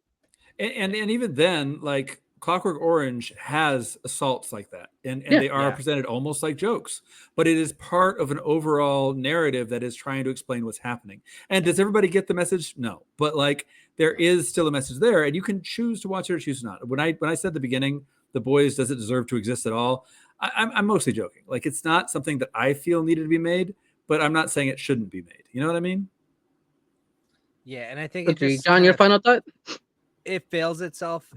Speaker 5: And even then, like, Clockwork Orange has assaults like that, and they are presented almost like jokes, but it is part of an overall narrative that is trying to explain what's happening. And does everybody get the message? No, but like, there is still a message there, and you can choose to watch it or choose not. When I said at the beginning, The Boys doesn't deserve to exist at all, I'm mostly joking. Like, it's not something that I feel needed to be made, but I'm not saying it shouldn't be made. You know what I mean?
Speaker 4: Yeah, and I think
Speaker 1: Agreed. John, your final thought?
Speaker 4: It fails itself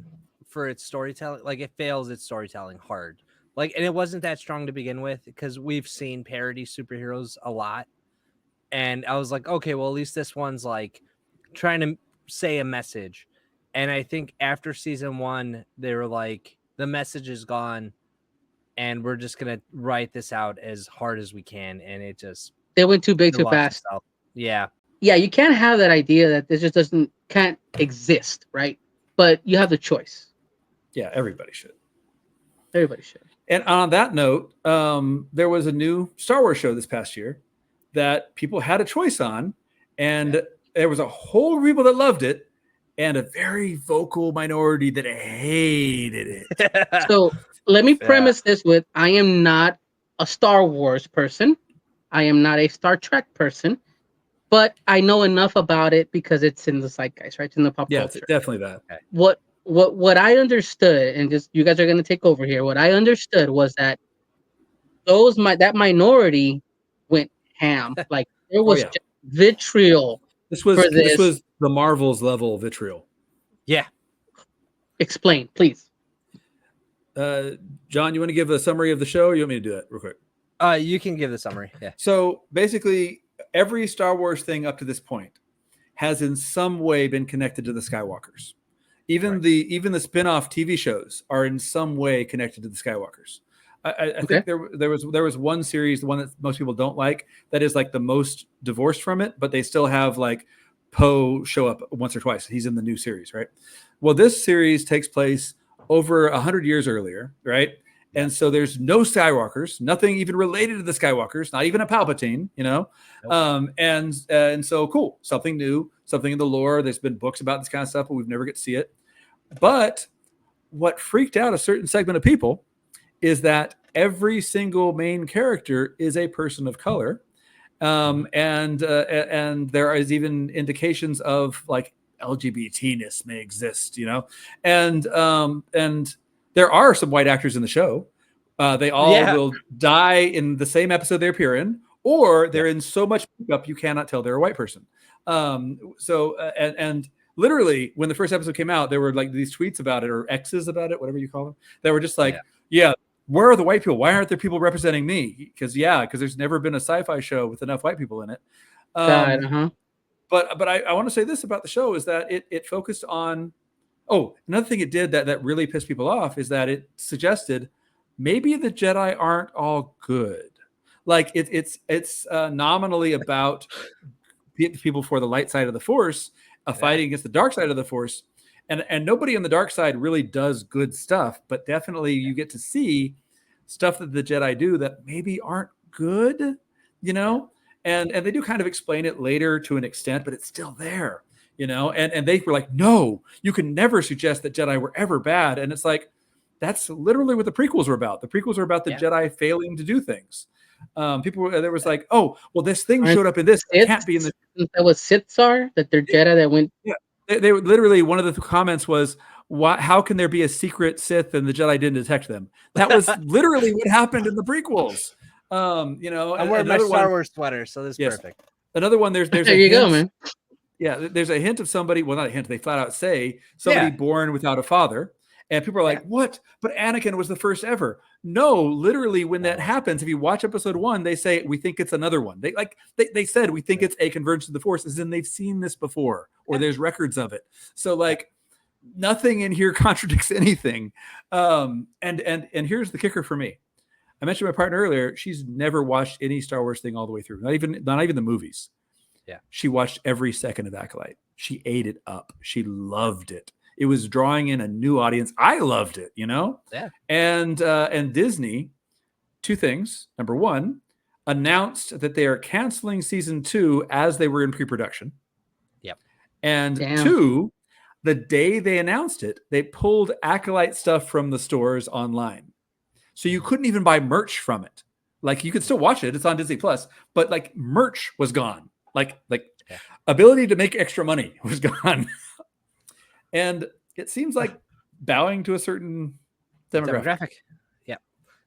Speaker 4: for its storytelling. Like, it fails its storytelling hard. Like, and it wasn't that strong to begin with because we've seen parody superheroes a lot. And I was like, okay, well, at least this one's like trying to say a message. And I think after season 1, they were like, the message is gone and we're just going to write this out as hard as we can. And it just,
Speaker 1: they went too big too fast.
Speaker 4: Itself. Yeah.
Speaker 1: Yeah, you can't have that idea that this just can't exist, right? But you have the choice.
Speaker 5: Yeah, everybody should.
Speaker 1: Everybody should.
Speaker 5: And on that note, there was a new Star Wars show this past year that people had a choice on, and there was a whole group of people that loved it, and a very vocal minority that hated it.
Speaker 1: So let me premise this with: I am not a Star Wars person. I am not a Star Trek person, but I know enough about it because it's in the zeitgeist, right? It's in the pop culture.
Speaker 5: Yeah, definitely that.
Speaker 1: Okay. What I understood, and just you guys are going to take over here. What I understood was that that minority went ham. Like there was just vitriol.
Speaker 5: This was the Marvels level vitriol.
Speaker 4: Yeah.
Speaker 1: Explain, please.
Speaker 5: John, you want to give a summary of the show, or you want me to do that real quick?
Speaker 4: You can give the summary. Yeah.
Speaker 5: So basically, every Star Wars thing up to this point has in some way been connected to the Skywalkers. Even the spin-off TV shows are in some way connected to the Skywalkers. I think there was one series, the one that most people don't like, that is like the most divorced from it, but they still have like Poe show up once or twice. He's in the new series, right? Well, this series takes place over 100 years earlier, right? And so there's no Skywalkers, nothing even related to the Skywalkers, not even a Palpatine, you know? Nope. And so cool, something new, something in the lore. There's been books about this kind of stuff, but we've never get to see it. But what freaked out a certain segment of people is that every single main character is a person of color. And there is even indications of like LGBT-ness may exist, you know? And there are some white actors in the show. They all will die in the same episode they appear in, or they're in so much makeup you cannot tell they're a white person. And literally, when the first episode came out, there were like these tweets about it, or X's about it, whatever you call them. They were just like, where are the white people? Why aren't there people representing me? Because there's never been a sci-fi show with enough white people in it. But I want to say this about the show is that it focused on. Oh, another thing it did that really pissed people off is that it suggested maybe the Jedi aren't all good. Like it's nominally about people for the light side of the Force fighting against the dark side of the Force, and nobody on the dark side really does good stuff, but definitely you get to see stuff that the Jedi do that maybe aren't good, you know, and they do kind of explain it later to an extent, but it's still there. You know, and they were like, no, you can never suggest that Jedi were ever bad. And it's like, that's literally what the prequels were about. The prequels were about the Jedi failing to do things. There was like, oh, well, this thing showed up in this. It can't be in the.
Speaker 1: That was Siths are that they're Jedi that went.
Speaker 5: Yeah, they were literally, one of the comments was, how can there be a secret Sith and the Jedi didn't detect them? That was literally what happened in the prequels. You know,
Speaker 4: I'm wearing my Star Wars sweater, so this is perfect.
Speaker 5: Another one, there's
Speaker 1: there you go, man.
Speaker 5: Yeah, there's a hint of somebody, well, not a hint, they flat out say somebody born without a father. And people are like, what? But Anakin was the first ever. No, literally, when that happens, if you watch episode 1, they say, we think it's another one. They said, we think it's a convergence of the Force, as in they've seen this before, or there's records of it. So like nothing in here contradicts anything. And here's the kicker for me. I mentioned my partner earlier. She's never watched any Star Wars thing all the way through. Not even the movies.
Speaker 4: Yeah.
Speaker 5: She watched every second of Acolyte. She ate it up. She loved it. It was drawing in a new audience. I loved it, you know?
Speaker 4: Yeah.
Speaker 5: And Disney, two things. Number one, announced that they are canceling season 2 as they were in pre-production.
Speaker 4: Yep.
Speaker 5: And two, the day they announced it, they pulled Acolyte stuff from the stores online. So you couldn't even buy merch from it. Like you could still watch it. It's on Disney Plus, but like merch was gone. Like ability to make extra money was gone. And it seems like bowing to a certain demographic.
Speaker 4: Yeah.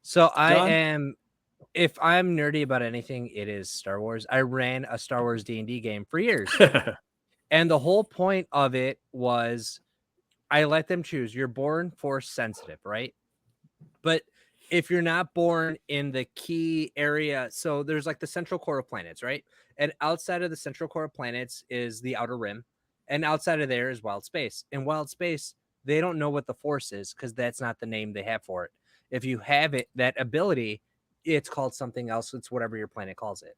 Speaker 4: So John? I am if I'm nerdy about anything, it is Star Wars. I ran a Star Wars D&D game for years. And the whole point of it was I let them choose. You're born force sensitive, right? But if you're not born in the key area, so there's like the central core of planets, right? And outside of the central core of planets is the outer rim. And outside of there is wild space. In wild space, they don't know what the force is because that's not the name they have for it. If you have it, that ability, it's called something else. It's whatever your planet calls it.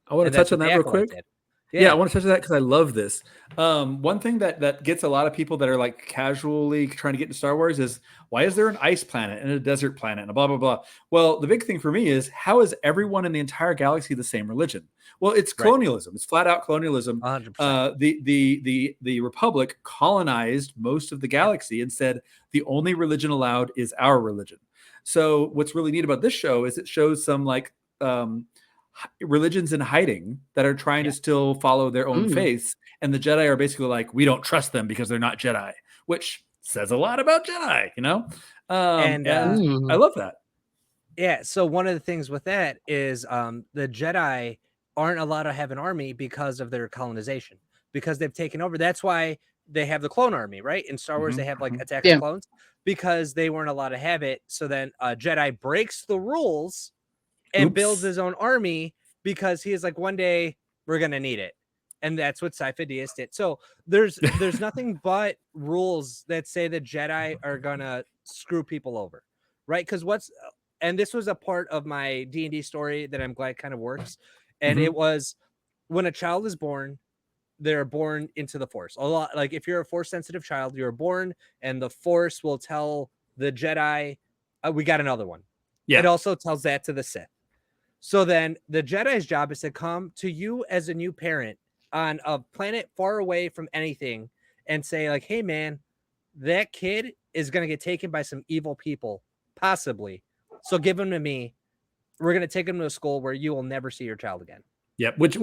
Speaker 5: I want to touch on that real quick. Yeah, I want to touch on that because I love this. One thing that gets a lot of people that are like casually trying to get into Star Wars is, why is there an ice planet and a desert planet and a blah, blah, blah? Well, the big thing for me is, how is everyone in the entire galaxy the same religion? Well, it's colonialism. Right. It's flat out colonialism.
Speaker 4: 100%.
Speaker 5: The Republic colonized most of the galaxy and said the only religion allowed is our religion. So what's really neat about this show is it shows some like religions in hiding that are trying to still follow their own faiths, and the Jedi are basically like, we don't trust them because they're not Jedi, which says a lot about Jedi, you know. And I love that.
Speaker 4: Yeah, so one of the things with that is the Jedi aren't allowed to have an army because of their colonization, because they've taken over. That's why they have the clone army, right? In Star Wars, they have like Attack of Clones, because they weren't allowed to have it. So then Jedi breaks the rules and builds his own army because he is like, one day we're going to need it. And that's what Sifo Dyas did. So there's nothing but rules that say the Jedi are going to screw people over, right? Because and this was a part of my D&D story that I'm glad kind of works. And it was, when a child is born, they're born into the Force. A lot, like if you're a Force sensitive child, you're born and the Force will tell the Jedi, we got another one. Yeah. It also tells that to the Sith. So then the Jedi's job is to come to you as a new parent on a planet far away from anything and say like, hey man, that kid is going to get taken by some evil people, possibly. So give him to me. We're going to take him to a school where you will never see your child again.
Speaker 5: Yep. Which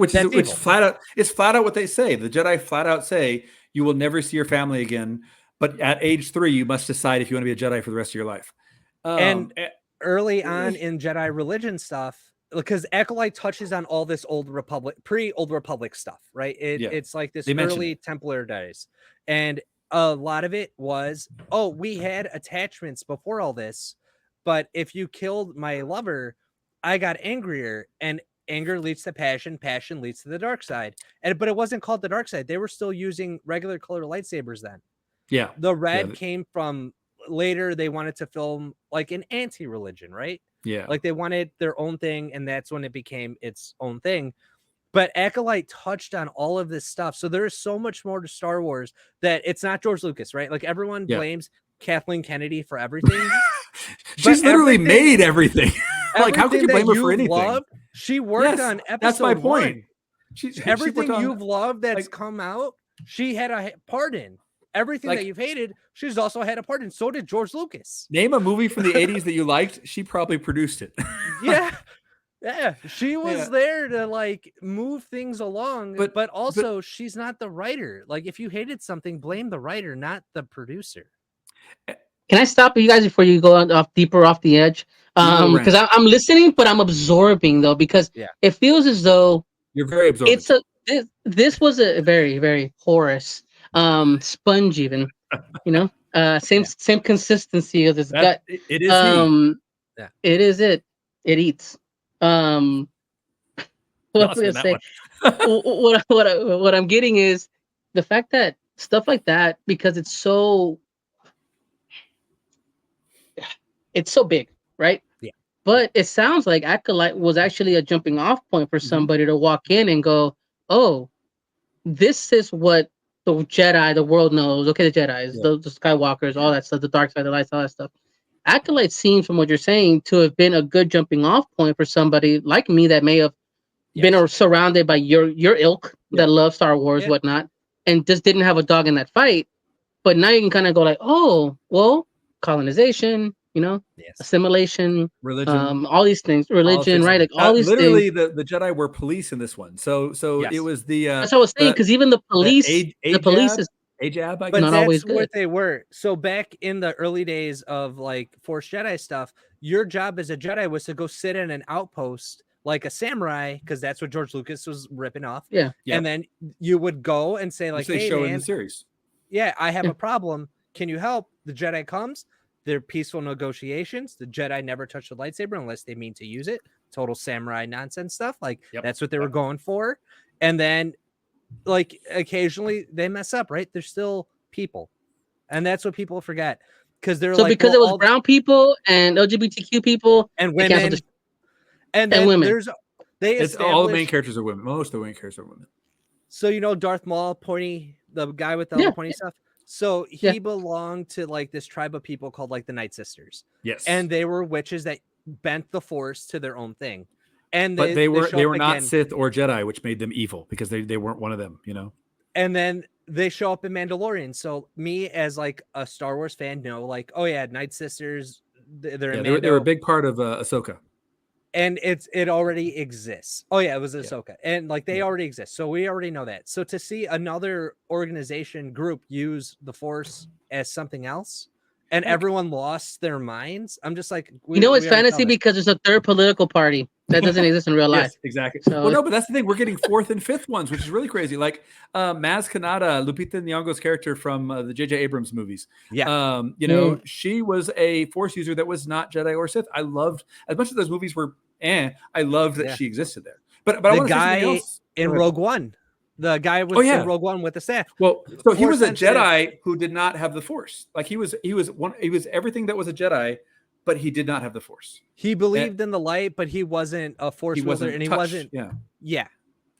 Speaker 5: flat out, it's flat out what they say. The Jedi flat out say you will never see your family again. But at age 3, you must decide if you want to be a Jedi for the rest of your life.
Speaker 4: And early on in Jedi religion stuff, because Acolyte touches on all this pre-Old Republic stuff, right? It's like this early Templar days. And a lot of it was, we had attachments before all this, but if you killed my lover, I got angrier, and anger leads to passion, passion leads to the dark side. But it wasn't called the dark side. They were still using regular color lightsabers then. Yeah. The red came from later. They wanted to film like an anti-religion, right? Yeah. Like they wanted their own thing, and that's when it became its own thing. But Acolyte touched on all of this stuff. So there is so much more to Star Wars that it's not George Lucas, right? Like everyone blames Kathleen Kennedy for everything.
Speaker 5: She's literally made everything. Like, how could you blame her for anything?
Speaker 4: She worked on episode
Speaker 5: That's my point.
Speaker 4: Everything you've loved that's come out, she had a part in. Everything that you've hated, she's also had a part in. So did George Lucas.
Speaker 5: Name a movie from the 80s that you liked. She probably produced it.
Speaker 4: Yeah. She was there to like move things along, but also she's not the writer. Like if you hated something, blame the writer, not the producer.
Speaker 1: Can I stop you guys before you go off deeper off the edge? Because I'm listening, but I'm absorbing though, because it feels as though
Speaker 5: you're very absorbent.
Speaker 1: This was a very, very porous sponge, even, you know, same consistency of this gut.
Speaker 5: It is.
Speaker 1: It is. It eats. What I'm gonna say? What I'm getting is the fact that stuff like that, because it's so big, right? Yeah. But it sounds like Acolyte was actually a jumping off point for somebody to walk in and go, oh, this is what the Jedi, the world knows. Okay, the Jedis, the Skywalkers, all that stuff, the dark side, the light, all that stuff. Acolyte seems, from what you're saying, to have been a good jumping off point for somebody like me that may have been surrounded by your ilk that love Star Wars, whatnot, and just didn't have a dog in that fight. But now you can kind of go like, oh, well, colonization, you know, assimilation,
Speaker 5: religion,
Speaker 1: all these things, religion, right? Like all these
Speaker 5: literally
Speaker 1: things.
Speaker 5: The Jedi were police in this one. So it was the
Speaker 1: that's what I was saying, because even the police,
Speaker 5: a jab, I
Speaker 4: But
Speaker 5: guess.
Speaker 1: Not
Speaker 4: that's
Speaker 1: always good.
Speaker 4: what they were. So back in the early days of like Force Jedi stuff, your job as a Jedi was to go sit in an outpost like a samurai, because that's what George Lucas was ripping off.
Speaker 1: Yeah.
Speaker 5: Yep.
Speaker 4: And then you would go and say, like,
Speaker 5: Which they
Speaker 4: hey,
Speaker 5: show in
Speaker 4: man,
Speaker 5: the series.
Speaker 4: yeah, I have
Speaker 1: Yeah.
Speaker 4: a problem. Can you help? The Jedi comes. They're peaceful negotiations. The Jedi never touch the lightsaber unless they mean to use it. Total samurai nonsense stuff. Like, that's what they were going for. And then, like, occasionally they mess up, right? They're still people. And that's what people forget. Because they're
Speaker 1: So
Speaker 4: like,
Speaker 1: because
Speaker 4: well,
Speaker 1: it was brown people and LGBTQ people
Speaker 4: and
Speaker 1: they canceled
Speaker 4: women.
Speaker 1: the-
Speaker 4: And then
Speaker 1: women.
Speaker 4: there's they
Speaker 5: It's all the main
Speaker 4: established.
Speaker 5: characters are women. Most of the main characters are women.
Speaker 4: So you know Darth Maul, pointy, the guy with all
Speaker 1: Yeah.
Speaker 4: the pointy stuff. So he
Speaker 1: Yeah.
Speaker 4: belonged to like this tribe of people called like the Night Sisters,
Speaker 5: Yes.
Speaker 4: and they were witches that bent the Force to their own thing. And
Speaker 5: but they were
Speaker 4: show up
Speaker 5: not
Speaker 4: again,
Speaker 5: Sith or Jedi, which made them evil because they weren't one of them, you know.
Speaker 4: and then they show up in Mandalorian. So me as like a Star Wars fan know like, oh yeah, Night Sisters, they're in
Speaker 5: They were a
Speaker 4: Mando.
Speaker 5: big part of Ahsoka.
Speaker 4: And it already exists. Oh yeah, it was Ahsoka, and like they already exist, so we already know that. So to see another organization group use the Force as something else, and everyone lost their minds, I'm just like,
Speaker 1: You know, it's fantasy because there's a third political party that doesn't exist in real life.
Speaker 5: Yes, exactly.
Speaker 1: So-
Speaker 5: Well, no, but that's the thing. We're getting fourth and fifth ones, which is really crazy. Like Maz Kanata, Lupita Nyong'o's character from the J.J. Abrams movies.
Speaker 4: Yeah.
Speaker 5: You know, she was a Force user that was not Jedi or Sith. I loved, as much as those movies were, I loved that she existed there. But I
Speaker 4: the
Speaker 5: want to say something
Speaker 4: guy
Speaker 5: else.
Speaker 4: in Rogue One, the guy with in Rogue One with the staff.
Speaker 5: Well, so he
Speaker 4: Force
Speaker 5: was a
Speaker 4: sensitive.
Speaker 5: Jedi who did not have the Force. Like he was everything that was a Jedi, but he did not have the Force.
Speaker 4: He believed in the light, but he wasn't a Force wielder, and he
Speaker 5: touched.
Speaker 4: wasn't.
Speaker 5: Yeah.
Speaker 4: Yeah.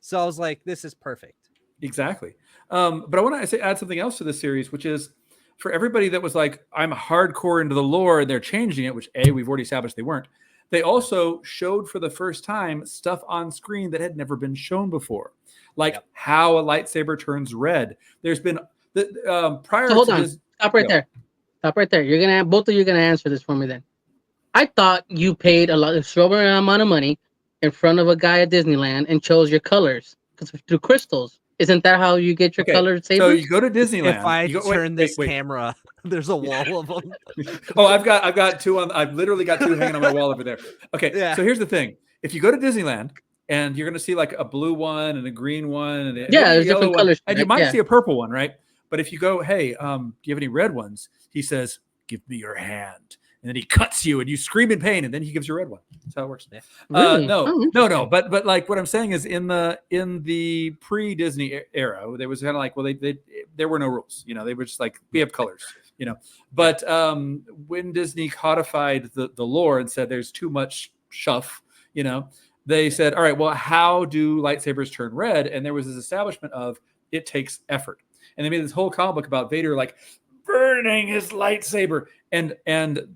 Speaker 4: So I was like, this is perfect.
Speaker 5: Exactly. But I want to add something else to this series, which is for everybody that was like, I'm hardcore into the lore and they're changing it, which we've already established they weren't. They also showed for the first time stuff on screen that had never been shown before, like how a lightsaber turns red. There's been prior.
Speaker 1: So hold
Speaker 5: to
Speaker 1: on.
Speaker 5: this,
Speaker 1: Stop right there. Stop right there. Both of you are gonna answer this for me then. I thought you paid a exorbitant amount of money in front of a guy at Disneyland and chose your colors because through crystals. Isn't that how you get your colored sabers?
Speaker 5: So you go to Disneyland.
Speaker 4: If I
Speaker 5: you go,
Speaker 4: turn this camera, there's a wall of them.
Speaker 5: Oh, I've got two on. I've literally got two hanging on my wall over there. Okay, so here's the thing: if you go to Disneyland and you're going to see like a blue one and a green one and a
Speaker 1: there's
Speaker 5: yellow
Speaker 1: different
Speaker 5: one,
Speaker 1: colors,
Speaker 5: and you might see a purple one, right? But if you go, hey, do you have any red ones? He says, "Give me your hand." And then he cuts you and you scream in pain and then he gives you a red one. That's how it works.
Speaker 1: Really?
Speaker 5: No. But like what I'm saying is in the pre-Disney era, there was kind of like, well, there were no rules. You know, they were just like, we have colors, you know. But when Disney codified the lore and said there's too much shuff, you know, they said, all right, well, how do lightsabers turn red? And there was this establishment of it takes effort. And they made this whole comic book about Vader like burning his lightsaber. And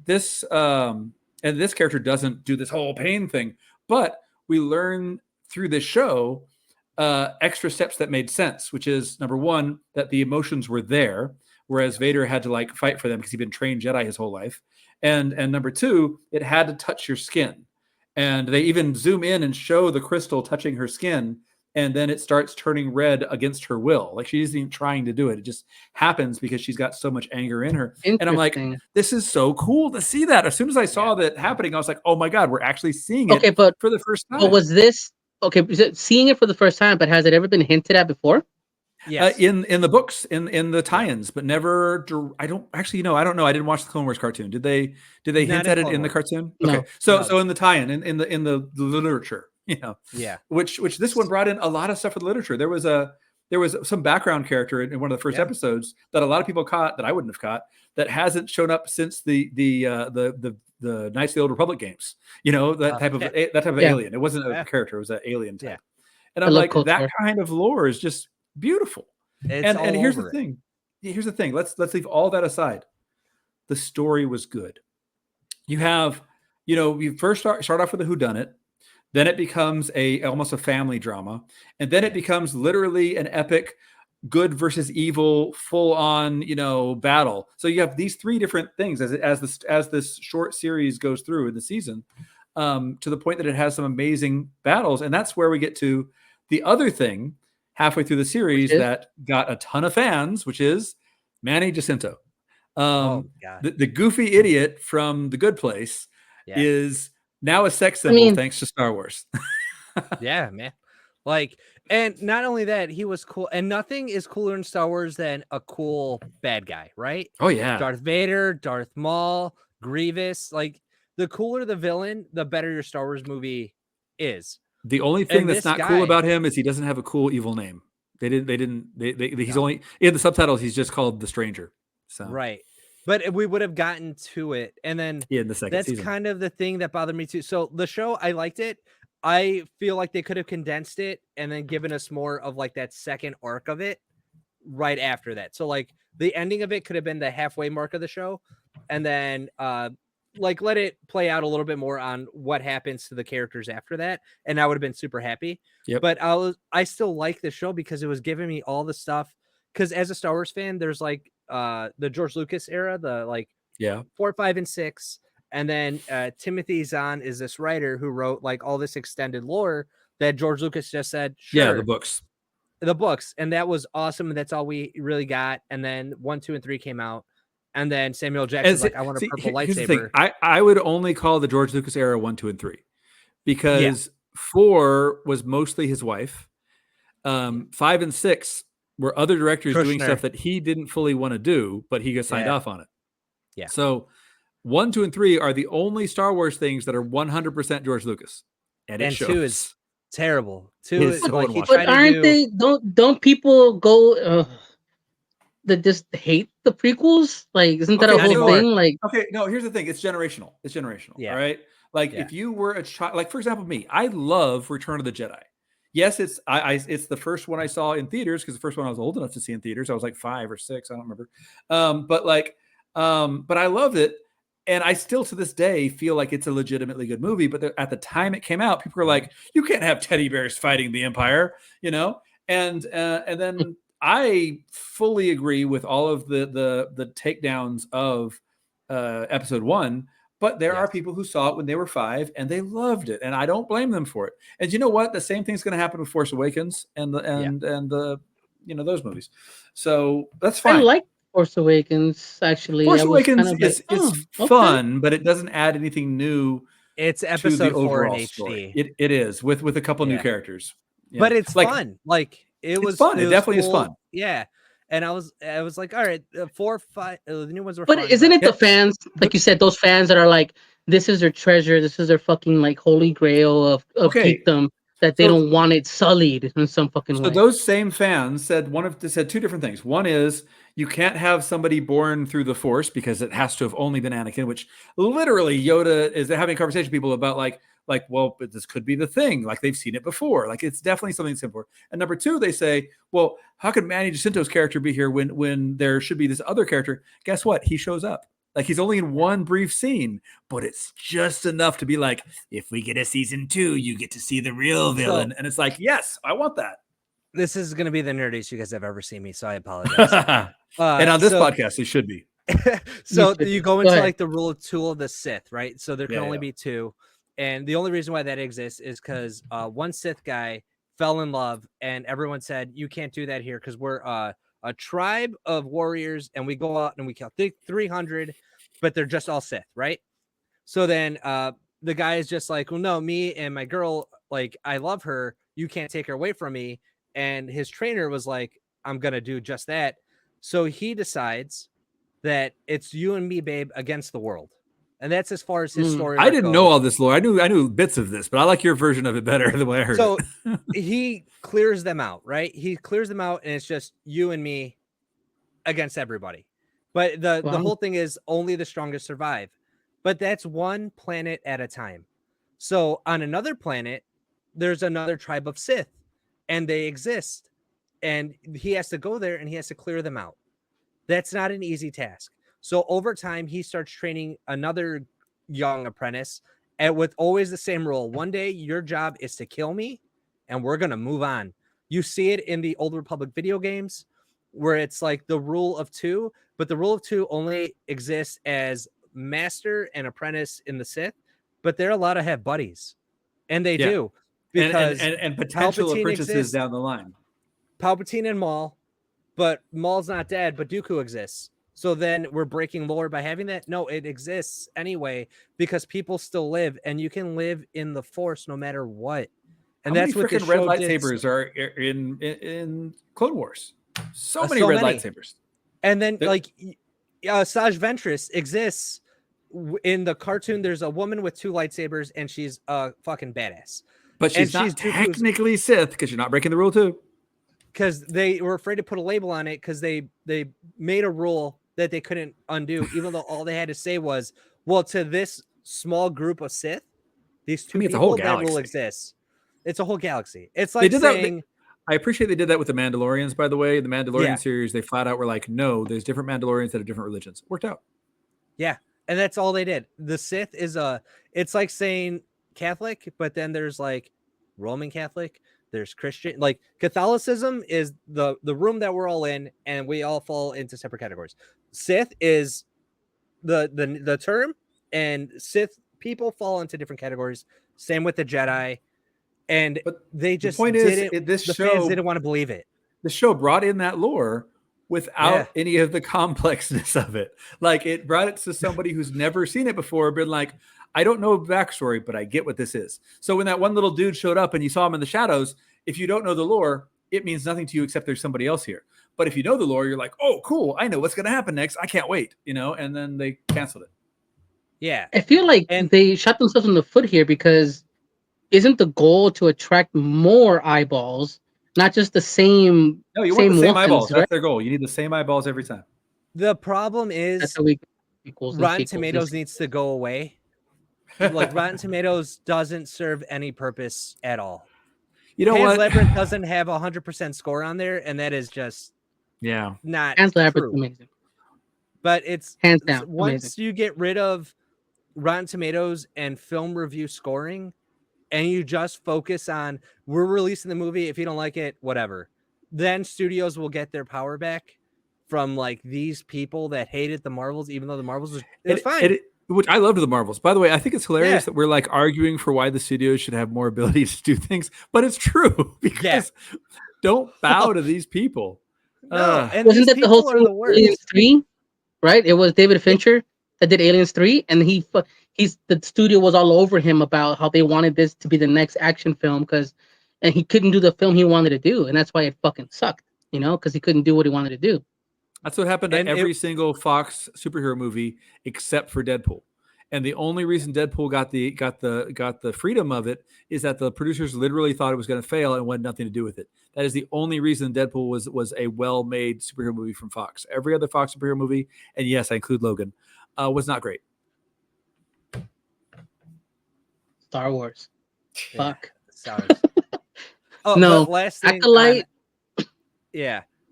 Speaker 5: this character doesn't do this whole pain thing, but we learn through this show extra steps that made sense, which is number one, that the emotions were there, whereas Vader had to like fight for them because he'd been trained Jedi his whole life. And number two, it had to touch your skin. And they even zoom in and show the crystal touching her skin. And then it starts turning red against her will. Like she isn't even trying to do it. It just happens because she's got so much anger in her. And I'm like, this is so cool to see that. As soon as I saw that happening, I was like, oh my God, we're actually seeing it for the first time.
Speaker 1: But was this, seeing it for the first time, but has it ever been hinted at before?
Speaker 4: Yes.
Speaker 5: In the books, in the tie-ins, but never. I don't know. I didn't watch the Clone Wars cartoon. Did they hint at it in the cartoon?
Speaker 1: No.
Speaker 5: Okay, so in the tie-in, in the literature, you know, which this one brought in a lot of stuff for the literature. There was some background character in one of the first episodes that a lot of people caught that I wouldn't have caught, that hasn't shown up since the Knights of the Old Republic games. You know, that type of alien. It wasn't a character; it was an alien type. And I'm like, that kind of lore is just beautiful. And here's the thing. Here's the thing. Let's leave all that aside. The story was good. You have, we first start off with a whodunit, then it becomes almost a family drama, and then it becomes literally an epic good versus evil, full on, battle. So you have these three different things as this short series goes through in the season, to the point that it has some amazing battles. And that's where we get to the other thing halfway through the series that got a ton of fans, which is Manny Jacinto.
Speaker 4: Oh God.
Speaker 5: The goofy idiot from The Good Place is now a sex symbol thanks to Star Wars.
Speaker 4: Yeah, man. Like, and not only that, he was cool. And nothing is cooler in Star Wars than a cool bad guy, right?
Speaker 5: Oh yeah.
Speaker 4: Darth Vader, Darth Maul, Grievous. Like, the cooler the villain, the better your Star Wars movie is.
Speaker 5: The only thing that's not cool about him is he doesn't have a cool evil name. He's only in the subtitles. He's just called the Stranger. So
Speaker 4: right. But we would have gotten to it. And then
Speaker 5: in the second season.
Speaker 4: That's kind of the thing that bothered me too. So the show, I liked it. I feel like they could have condensed it and then given us more of like that second arc of it right after that. So like the ending of it could have been the halfway mark of the show. And then like let it play out a little bit more on what happens to the characters after that. And I would have been super happy.
Speaker 5: Yep.
Speaker 4: But I still like the show because it was giving me all the stuff. Because as a Star Wars fan, there's like the George Lucas era, the like 4, 5, and 6. And then Timothy Zahn is this writer who wrote like all this extended lore that George Lucas just said, sure.
Speaker 5: Yeah, the books.
Speaker 4: And that was awesome. And that's all we really got. And then 1, 2, and 3 came out. And then Samuel Jackson's like, I want a purple lightsaber.
Speaker 5: I would only call the George Lucas era 1, 2, and 3 because 4 was mostly his wife. 5 and 6 were other directors doing stuff that he didn't fully want to do, but he got signed off on it.
Speaker 4: Yeah.
Speaker 5: So 1, 2, and 3 are the only Star Wars things that are 100% George Lucas. And
Speaker 4: 2 is terrible. 2 is
Speaker 5: like
Speaker 1: but aren't they? Don't people go that just hate the prequels? Like, isn't that a whole thing? Like,
Speaker 5: no. Here's the thing: it's generational.
Speaker 4: Yeah.
Speaker 5: All right. Like, if you were a child, like for example, me, I love Return of the Jedi. Yes, it's it's the first one I saw in theaters because the first one I was old enough to see in theaters. I was like 5 or 6, I don't remember. But I loved it. And I still to this day feel like it's a legitimately good movie. But at the time it came out, people were like, "You can't have teddy bears fighting the Empire," you know. And then I fully agree with all of the takedowns of Episode 1. But there are people who saw it when they were 5 and they loved it, and I don't blame them for it. And you know what? The same thing's going to happen with Force Awakens and the those movies. So that's fine.
Speaker 1: I like Force Awakens, actually.
Speaker 5: Force Awakens is fun, but it doesn't add anything new.
Speaker 4: It's episode 4 in HD.
Speaker 5: Story. It is with a couple new characters.
Speaker 4: Yeah. But it's fun. Like it was
Speaker 5: fun. It definitely
Speaker 4: cool.
Speaker 5: is fun.
Speaker 4: Yeah. And I was like, all right, 4, 5, the new ones were
Speaker 1: but
Speaker 4: fun.
Speaker 1: Isn't it the fans, like you said, those fans that are like, this is their treasure, this is their fucking like holy grail of geekdom, that they don't want it sullied in some fucking way.
Speaker 5: So those same fans said two different things. One is you can't have somebody born through the Force because it has to have only been Anakin, which literally Yoda is having a conversation with people about like, well, but this could be the thing. Like they've seen it before. Like it's definitely something similar. And number 2, they say, well, how could Manny Jacinto's character be here when there should be this other character? Guess what? He shows up. Like he's only in one brief scene, but it's just enough to be like, if we get a season 2, you get to see the real villain. And it's like, yes, I want that.
Speaker 4: This is going to be the nerdiest you guys have ever seen me, so I apologize.
Speaker 5: And on this podcast, it should be.
Speaker 4: So you go into like the rule of 2 of the Sith, right? So there can only be 2. And the only reason why that exists is because one Sith guy fell in love and everyone said, you can't do that here because we're a tribe of warriors and we go out and we kill 300, but they're just all Sith, right? So then the guy is just like, well, no, me and my girl, like, I love her. You can't take her away from me. And his trainer was like, I'm going to do just that. So he decides that it's you and me, babe, against the world. And that's as far as his story.
Speaker 5: I didn't know all this lore. I knew bits of this, but I like your version of it better the way I heard it.
Speaker 4: So he clears them out, right? He clears them out, and it's just you and me against everybody. But the whole thing is only the strongest survive. But that's one planet at a time. So on another planet, there's another tribe of Sith, and they exist. And he has to go there, and he has to clear them out. That's not an easy task. So over time, he starts training another young apprentice, and with always the same rule. One day, your job is to kill me, and we're going to move on. You see it in the Old Republic video games, where it's like the rule of 2, but the rule of 2 only exists as master and apprentice in the Sith, but they're allowed to have buddies, and they do. Because
Speaker 5: and potential apprentices down the line.
Speaker 4: Palpatine and Maul, but Maul's not dead, but Dooku exists. So then we're breaking lore by having that? No, it exists anyway because people still live, and you can live in the Force no matter what. And
Speaker 5: How
Speaker 4: that's
Speaker 5: many
Speaker 4: what the
Speaker 5: freaking red
Speaker 4: show
Speaker 5: lightsabers are in Clone Wars? So many red lightsabers.
Speaker 4: And then like Saj Ventress exists in the cartoon. There's a woman with 2 lightsabers, and she's a fucking badass.
Speaker 5: But she's not technically Sith because you're not breaking the rule too.
Speaker 4: Because they were afraid to put a label on it because they made a rule that they couldn't undo, even though all they had to say was, well, to this small group of Sith, these 2 people, that rule exists. It's a whole galaxy. It's like saying...
Speaker 5: I appreciate they did that with the Mandalorians, by the way. The Mandalorian series, they flat out were like, no, there's different Mandalorians that have different religions. Worked out.
Speaker 4: Yeah, and that's all they did. The Sith is it's like saying Catholic, but then there's like Roman Catholic, there's Christian. Like Catholicism is the room that we're all in, and we all fall into separate categories. Sith is the term, and Sith people fall into different categories. Same with the Jedi, and they just fans didn't want to believe it.
Speaker 5: The show brought in that lore without any of the complexness of it. Like it brought it to somebody who's never seen it before, been like, I don't know backstory, but I get what this is. So when that one little dude showed up and you saw him in the shadows, if you don't know the lore, it means nothing to you except there's somebody else here. But if you know the lore, you're like, oh, cool. I know what's going to happen next. I can't wait, and then they canceled it.
Speaker 4: Yeah.
Speaker 1: I feel like they shot themselves in the foot here because isn't the goal to attract more eyeballs, not just the same?
Speaker 5: No, you want the same eyeballs. That's their goal. You need the same eyeballs every time.
Speaker 4: The problem is Rotten Tomatoes needs to go away. Like Rotten Tomatoes doesn't serve any purpose at all.
Speaker 5: You know
Speaker 4: Pan's
Speaker 5: what?
Speaker 4: Labyrinth doesn't have 100% score on there, and that is just not
Speaker 1: Pan's Labyrinth
Speaker 4: true.
Speaker 1: amazing.
Speaker 4: But it's
Speaker 1: hands down
Speaker 4: once
Speaker 1: amazing.
Speaker 4: You get rid of Rotten Tomatoes and film review scoring, and you just focus on we're releasing the movie. If you don't like it, whatever. Then studios will get their power back from like these people that hated the Marvels, even though the Marvels was fine.
Speaker 5: Which I loved the Marvels. By the way, I think it's hilarious that we're like arguing for why the studios should have more ability to do things, but it's true because don't bow to these people.
Speaker 1: And wasn't that the whole thing with Aliens 3? Right? It was David Fincher that did Aliens 3, and the studio was all over him about how they wanted this to be the next action film and he couldn't do the film he wanted to do, and that's why it fucking sucked, because he couldn't do what he wanted to do.
Speaker 5: That's what happened to every single Fox superhero movie except for Deadpool. And the only reason Deadpool got the freedom of it is that the producers literally thought it was going to fail and wanted nothing to do with it. That is the only reason Deadpool was a well-made superhero movie from Fox. Every other Fox superhero movie, and yes, I include Logan, was not great.
Speaker 1: Star Wars. Fuck.
Speaker 4: Star Wars.
Speaker 1: No.
Speaker 4: Last thing
Speaker 1: Acolyte.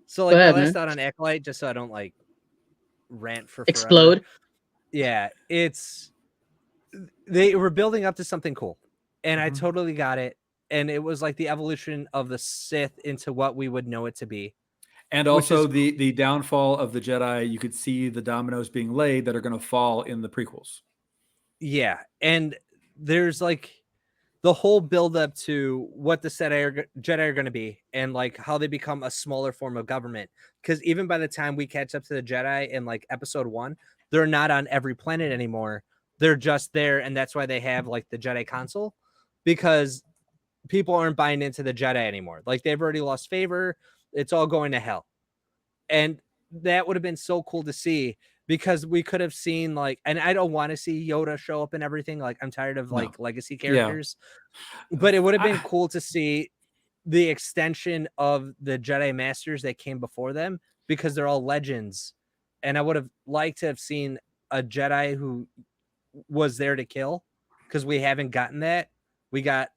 Speaker 4: So like my last thought on Acolyte, just so I don't like rant for forever.
Speaker 1: Explode.
Speaker 4: Yeah, they were building up to something cool, and I totally got it. And it was like the evolution of the Sith into what we would know it to be.
Speaker 5: And also the downfall of the Jedi. You could see the dominoes being laid that are going to fall in the prequels.
Speaker 4: Yeah, and there's like the whole build up to what the Jedi are going to be and like how they become a smaller form of government. Because even by the time we catch up to the Jedi in like episode 1, they're not on every planet anymore. They're just there. And that's why they have like the Jedi Council, because people aren't buying into the Jedi anymore. Like they've already lost favor. It's all going to hell. And that would have been so cool to see, because we could have seen like, and I don't want to see Yoda show up and everything. Like I'm tired of like legacy characters, but it would have been cool to see the extension of the Jedi Masters that came before them, because they're all legends. And I would have liked to have seen a Jedi who was there to kill, because we haven't gotten that. We got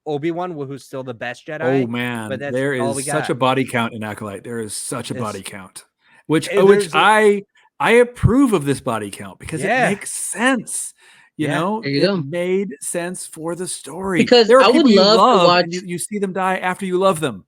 Speaker 4: Obi-Wan, who's still the best Jedi.
Speaker 5: Oh man,
Speaker 4: but
Speaker 5: there is such a body count in Acolyte. There is such a body count, which I approve of this body count, because it makes sense. You know, it made sense for the story.
Speaker 1: Because
Speaker 5: there are
Speaker 1: I would love to watch.
Speaker 5: You see them die after you love them.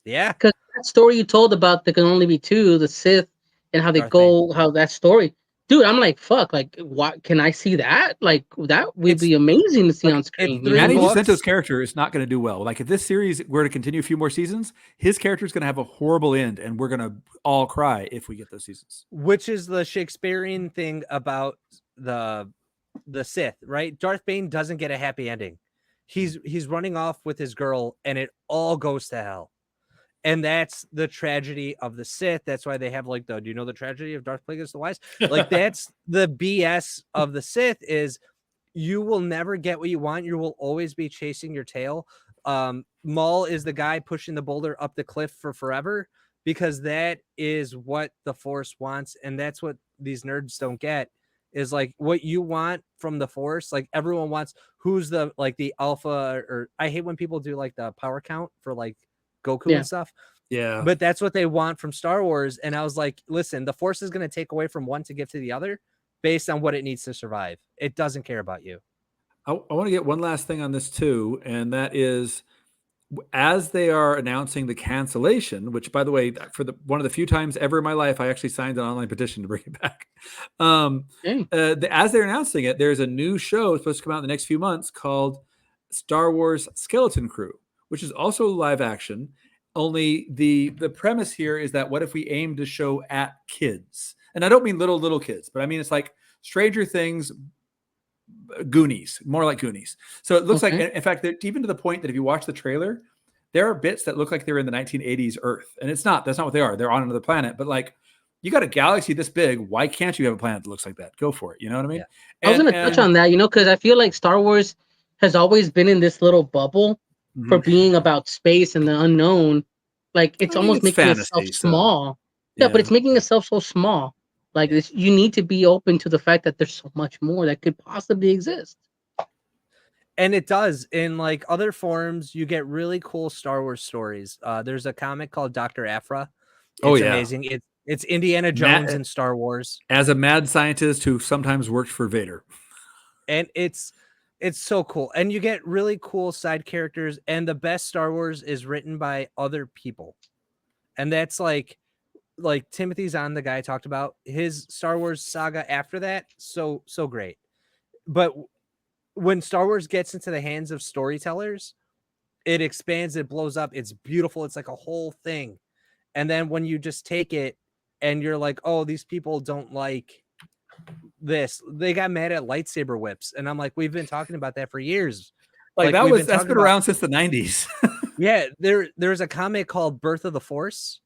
Speaker 4: Yeah,
Speaker 1: because that story you told about there can only be 2, the Sith, and how they how that story. dude, I'm like, fuck, like, what? Can I see that? Like, that would be amazing to see on screen.
Speaker 4: it's 3
Speaker 5: Manny
Speaker 4: books.
Speaker 5: Jacinto's character is not going to do well. Like if this series were to continue a few more seasons, his character is going to have a horrible end, and we're going to all cry if we get those seasons.
Speaker 4: Which is the Shakespearean thing about the Sith, right? Darth Bane doesn't get a happy ending. He's running off with his girl, and it all goes to hell. And that's the tragedy of the Sith. That's why they have like do you know the tragedy of Darth Plagueis the Wise? Like that's the BS of the Sith is you will never get what you want. You will always be chasing your tail. Maul is the guy pushing the boulder up the cliff for forever because that is what the Force wants. And that's what these nerds don't get is like what you want from the Force. Like everyone wants who's the alpha, or I hate when people do like the power count for like Goku and stuff.
Speaker 5: Yeah.
Speaker 4: But that's what they want from Star Wars. And I was like, listen, the Force is going to take away from one to give to the other based on what it needs to survive. It doesn't care about you.
Speaker 5: I want to get one last thing on this too, and that is as they are announcing the cancellation, which by the way, for one of the few times ever in my life, I actually signed an online petition to bring it back. As they're announcing it, there's a new show supposed to come out in the next few months called Star Wars Skeleton Crew, which is also live action. Only the premise here is that what if we aim to show at kids? And I don't mean little kids, but I mean it's like Stranger Things, Goonies, more like Goonies. So it looks like, in fact, even to the point that if you watch the trailer, there are bits that look like they're in the 1980s Earth, and that's not what they are. They're on another planet, but like you got a galaxy this big, why can't you have a planet that looks like that? Go for it. You know what I mean?
Speaker 1: Yeah. I was going to touch on that, because I feel like Star Wars has always been in this little bubble for being about space and the unknown. Like it's almost making itself small. Yeah, but it's making itself so small. Like this, you need to be open to the fact that there's so much more that could possibly exist.
Speaker 4: And it does. In like other forms, you get really cool Star Wars stories. There's a comic called Dr. Aphra. It's amazing. It's Indiana Jones in Star Wars.
Speaker 5: As a mad scientist who sometimes worked for Vader.
Speaker 4: And it's so cool. And you get really cool side characters. And the best Star Wars is written by other people. And that's like Timothy Zahn, the guy I talked about, his Star Wars saga after that, so great. But when Star Wars gets into the hands of storytellers, it expands, it blows up, it's beautiful, it's like a whole thing. And then when you just take it and you're like, oh, these people don't like this, they got mad at lightsaber whips, and I'm like, we've been talking about that for years.
Speaker 5: That's been around since the 90s.
Speaker 4: Yeah, there's a comic called Birth of the Force.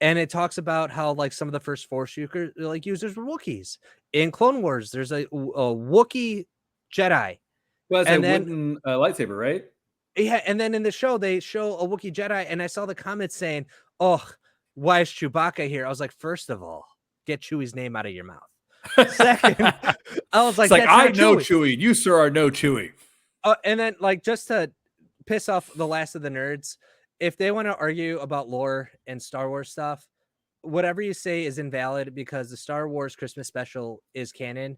Speaker 4: And it talks about how like some of the first Force users were Wookiees. In Clone Wars, there's a Wookiee Jedi.
Speaker 5: Well, that's wooden lightsaber, right?
Speaker 4: Yeah, and then in the show, they show a Wookiee Jedi, and I saw the comments saying, oh, why is Chewbacca here? I was like, first of all, get Chewie's name out of your mouth. Second, I was like,
Speaker 5: I know Chewie. You, sir, are no Chewie.
Speaker 4: And then like just to piss off the last of the nerds, if they want to argue about lore and Star Wars stuff, whatever you say is invalid because the Star Wars Christmas special is canon,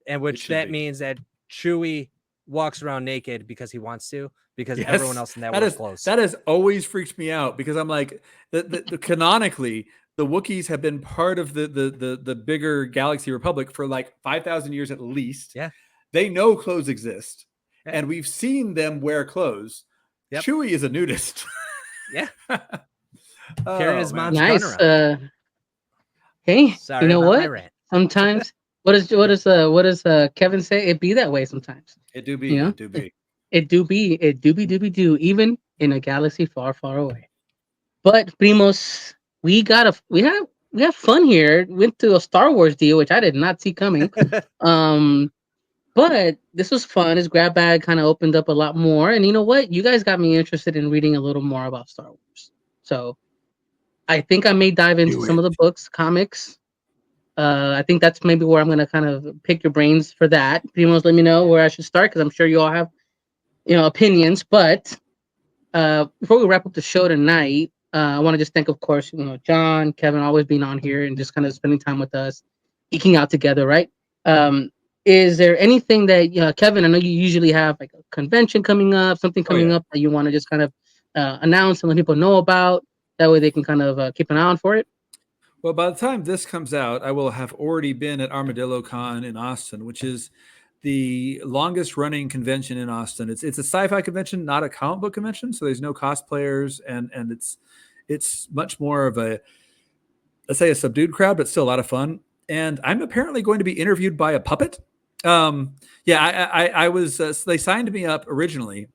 Speaker 4: and which that means that Chewie walks around naked because he wants to, because everyone else in that world is close.
Speaker 5: That has always freaked me out because I'm like, the canonically, the Wookiees have been part of the bigger Galaxy Republic for like 5,000 years at least.
Speaker 4: Yeah,
Speaker 5: they know clothes exist, and we've seen them wear clothes. Yep. Chewie is a nudist.
Speaker 4: Yeah. Carrying his mom's
Speaker 1: nice.
Speaker 4: gun around.
Speaker 1: Hey,
Speaker 4: sorry,
Speaker 1: you know what? Sometimes what does Kevin say? It be that way sometimes.
Speaker 5: It do be.
Speaker 1: You know?
Speaker 5: It do be.
Speaker 1: It do be. It dooby do. Even in a galaxy far, far away. But Primos, we have fun here. Went to a Star Wars deal, which I did not see coming. But this was fun. His grab bag kind of opened up a lot more. And you know what? You guys got me interested in reading a little more about Star Wars. So I think I may dive into some of the books, comics. I think that's maybe where I'm going to kind of pick your brains for that. Primos, let me know where I should start, because I'm sure you all have, opinions. But before we wrap up the show tonight, I want to just thank, of course, John, Kevin, always being on here and just kind of spending time with us, eking out together, right? Is there anything that, Kevin, I know you usually have like a convention coming up, something coming up that you want to just kind of announce and let people know about? That way they can kind of keep an eye on for it.
Speaker 5: Well, by the time this comes out, I will have already been at Armadillo Con in Austin, which is the longest running convention in Austin. It's a sci-fi convention, not a comic book convention. So there's no cosplayers, and it's much more of a, let's say, a subdued crowd, but still a lot of fun. And I'm apparently going to be interviewed by a puppet. I was, they signed me up originally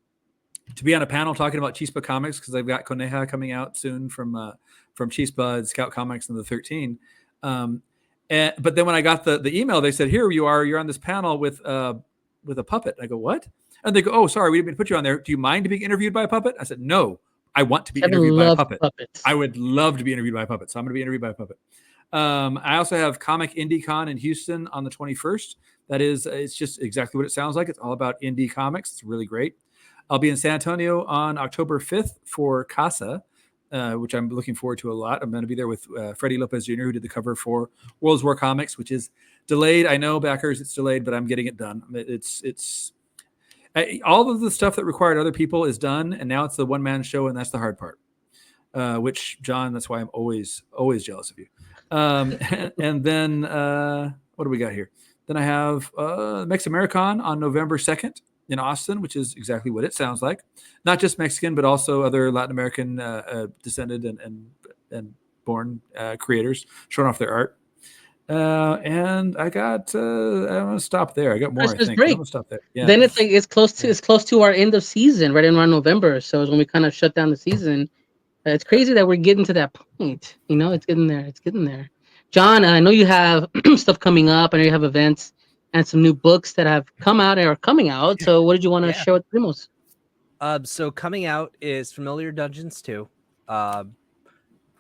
Speaker 5: to be on a panel talking about Chispa Comics, because they've got Coneja coming out soon from Chispa and Scout Comics and the 13. But then when I got the email, they said, "Here you are. You're on this panel with a puppet." I go, "What?" And they go, "Oh, sorry, we didn't mean to put you on there. Do you mind being interviewed by a puppet?" I said, "No, I want to be interviewed by a puppet.
Speaker 1: Puppets.
Speaker 5: I would love to be interviewed by a puppet. So I'm going to be interviewed by a puppet." I also have Comic Indie Con in Houston on the 21st. That is, it's just exactly what it sounds like. It's all about indie comics. It's really great. I'll be in San Antonio on October 5th for Casa, which I'm looking forward to a lot. I'm going to be there with Freddie Lopez Jr., who did the cover for World's War Comics, which is delayed. I know, backers, it's delayed, but I'm getting it done. It's all of the stuff that required other people is done, and now it's the one-man show, and that's the hard part. Which, John, that's why I'm always jealous of you. And then what do we got here? Then I have Meximericon on November 2nd in Austin, which is exactly what it sounds like. Not just Mexican, but also other Latin American descended and born creators showing off their art. And I got I'm gonna stop there. I got more. I think. I'm gonna stop there. Yeah.
Speaker 1: Then it's like it's close to our end of season, right around November. So it's when we kind of shut down the season. It's crazy that we're getting to that point. You know, it's getting there. It's getting there. John, I know you have stuff coming up. I know you have events and some new books that have come out or are coming out. So what did you want to share with Primos?
Speaker 4: So coming out is Familiar Dungeons 2.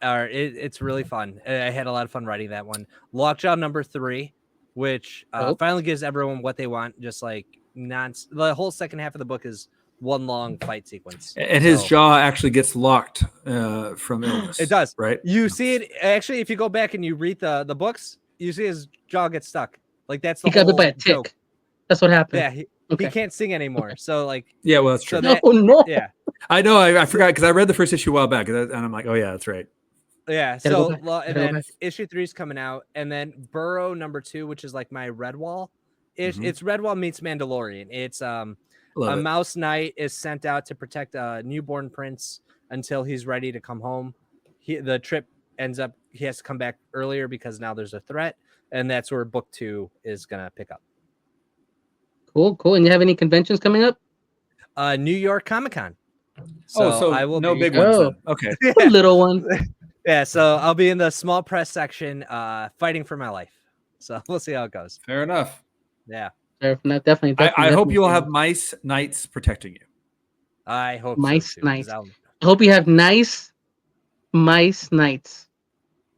Speaker 4: It's really fun. I had a lot of fun writing that one. Lockjaw number 3, which finally gives everyone what they want. Just like the whole second half of the book is one long fight sequence,
Speaker 5: and his jaw actually gets locked from illness.
Speaker 4: It does,
Speaker 5: right?
Speaker 4: You see it actually if you go back and you read the books. You see his jaw gets stuck. Like that's the
Speaker 1: he got bit by a tick.
Speaker 4: Joke.
Speaker 1: That's what happened.
Speaker 4: Yeah, he can't sing anymore. So like,
Speaker 5: yeah, well, that's true.
Speaker 1: No.
Speaker 4: Yeah,
Speaker 5: I know. I forgot because I read the first issue a while back, and I'm like, oh yeah, that's right.
Speaker 4: Yeah. So and then issue 3 is coming out, and then Burrow number 2, which is like my Redwall. It's Redwall meets Mandalorian. It's a mouse knight is sent out to protect a newborn prince until he's ready to come home. The trip ends up he has to come back earlier because now there's a threat, and that's where book 2 is gonna pick up.
Speaker 1: Cool. And you have any conventions coming up?
Speaker 4: New York Comic-Con.
Speaker 5: So
Speaker 4: I will
Speaker 5: no big ones. Then. Okay,
Speaker 1: little ones.
Speaker 4: Yeah, so I'll be in the small press section, fighting for my life. So we'll see how it goes.
Speaker 5: Fair enough.
Speaker 4: Yeah.
Speaker 1: Definitely.
Speaker 5: I hope you will have mice knights protecting you.
Speaker 4: I hope
Speaker 1: mice
Speaker 4: so
Speaker 1: knights. I hope you have nice mice knights.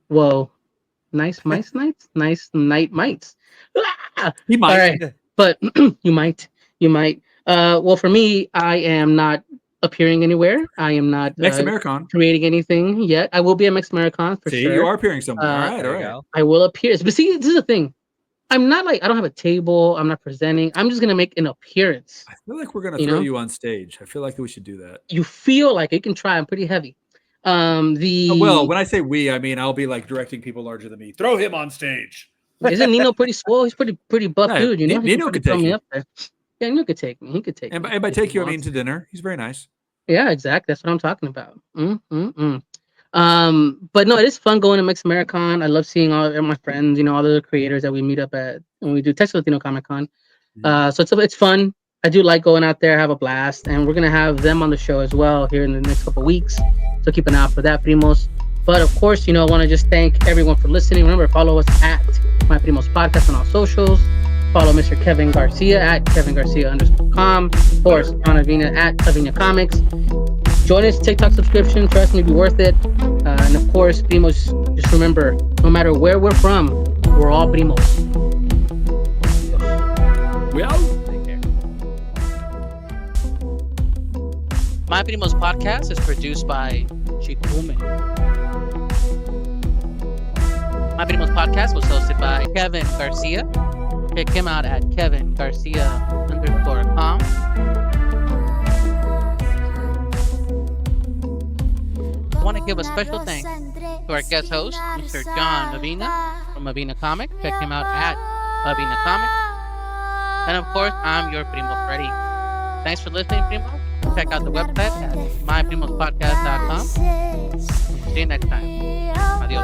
Speaker 1: Whoa, nice mice knights, nice night mites.
Speaker 5: You might,
Speaker 1: all right, but you might. Well, for me, I am not appearing anywhere. I am not
Speaker 5: Meximericon
Speaker 1: creating anything yet. I will be at Meximericon for sure.
Speaker 5: You are appearing somewhere. All right.
Speaker 1: I will appear. But see, this is the thing. I'm not like I don't have a table. I'm not presenting. I'm just gonna make an appearance.
Speaker 5: I feel like we're gonna throw you on stage. I feel like we should do that.
Speaker 1: You feel like you can try. I'm pretty heavy.
Speaker 5: Well, when I say we, I mean I'll be like directing people larger than me. Throw him on stage.
Speaker 1: Isn't Nino pretty swole? He's pretty buff dude. You know,
Speaker 5: Nino could take me
Speaker 1: up there. Yeah, Nino could take me. He could take me.
Speaker 5: And by take you, I mean to dinner. He's very nice.
Speaker 1: Yeah, exactly. That's what I'm talking about. But no, it is fun going to Meximericon. I love seeing all my friends, all the creators that we meet up at when we do Texas Latino Comic Con. So it's fun. I do like going out there, have a blast, and we're gonna have them on the show as well here in the next couple of weeks. So keep an eye out for that, Primos. But of course, I want to just thank everyone for listening. Remember, follow us at My Primos Podcast on all socials. Follow Mr. Kevin Garcia at KevinGarcia_com. Of course, on Avina at Avina Comics. Join us, TikTok subscription. Trust me, it'll be worth it. And of course, Primos, just remember, no matter where we're from, we're all Primos.
Speaker 5: We out.
Speaker 4: Take care.
Speaker 1: My Primos Podcast is produced by Chikume. My Primos Podcast was hosted by Kevin Garcia. Check him out at KevinGarcia_com. I want to give a special thanks to our guest host, Mr. John Mavina from Mavina Comics. Check him out at Mavina Comics. And of course, I'm your Primo Freddy. Thanks for listening, Primo. Check out the website at myprimospodcast.com. See you next time. Adios.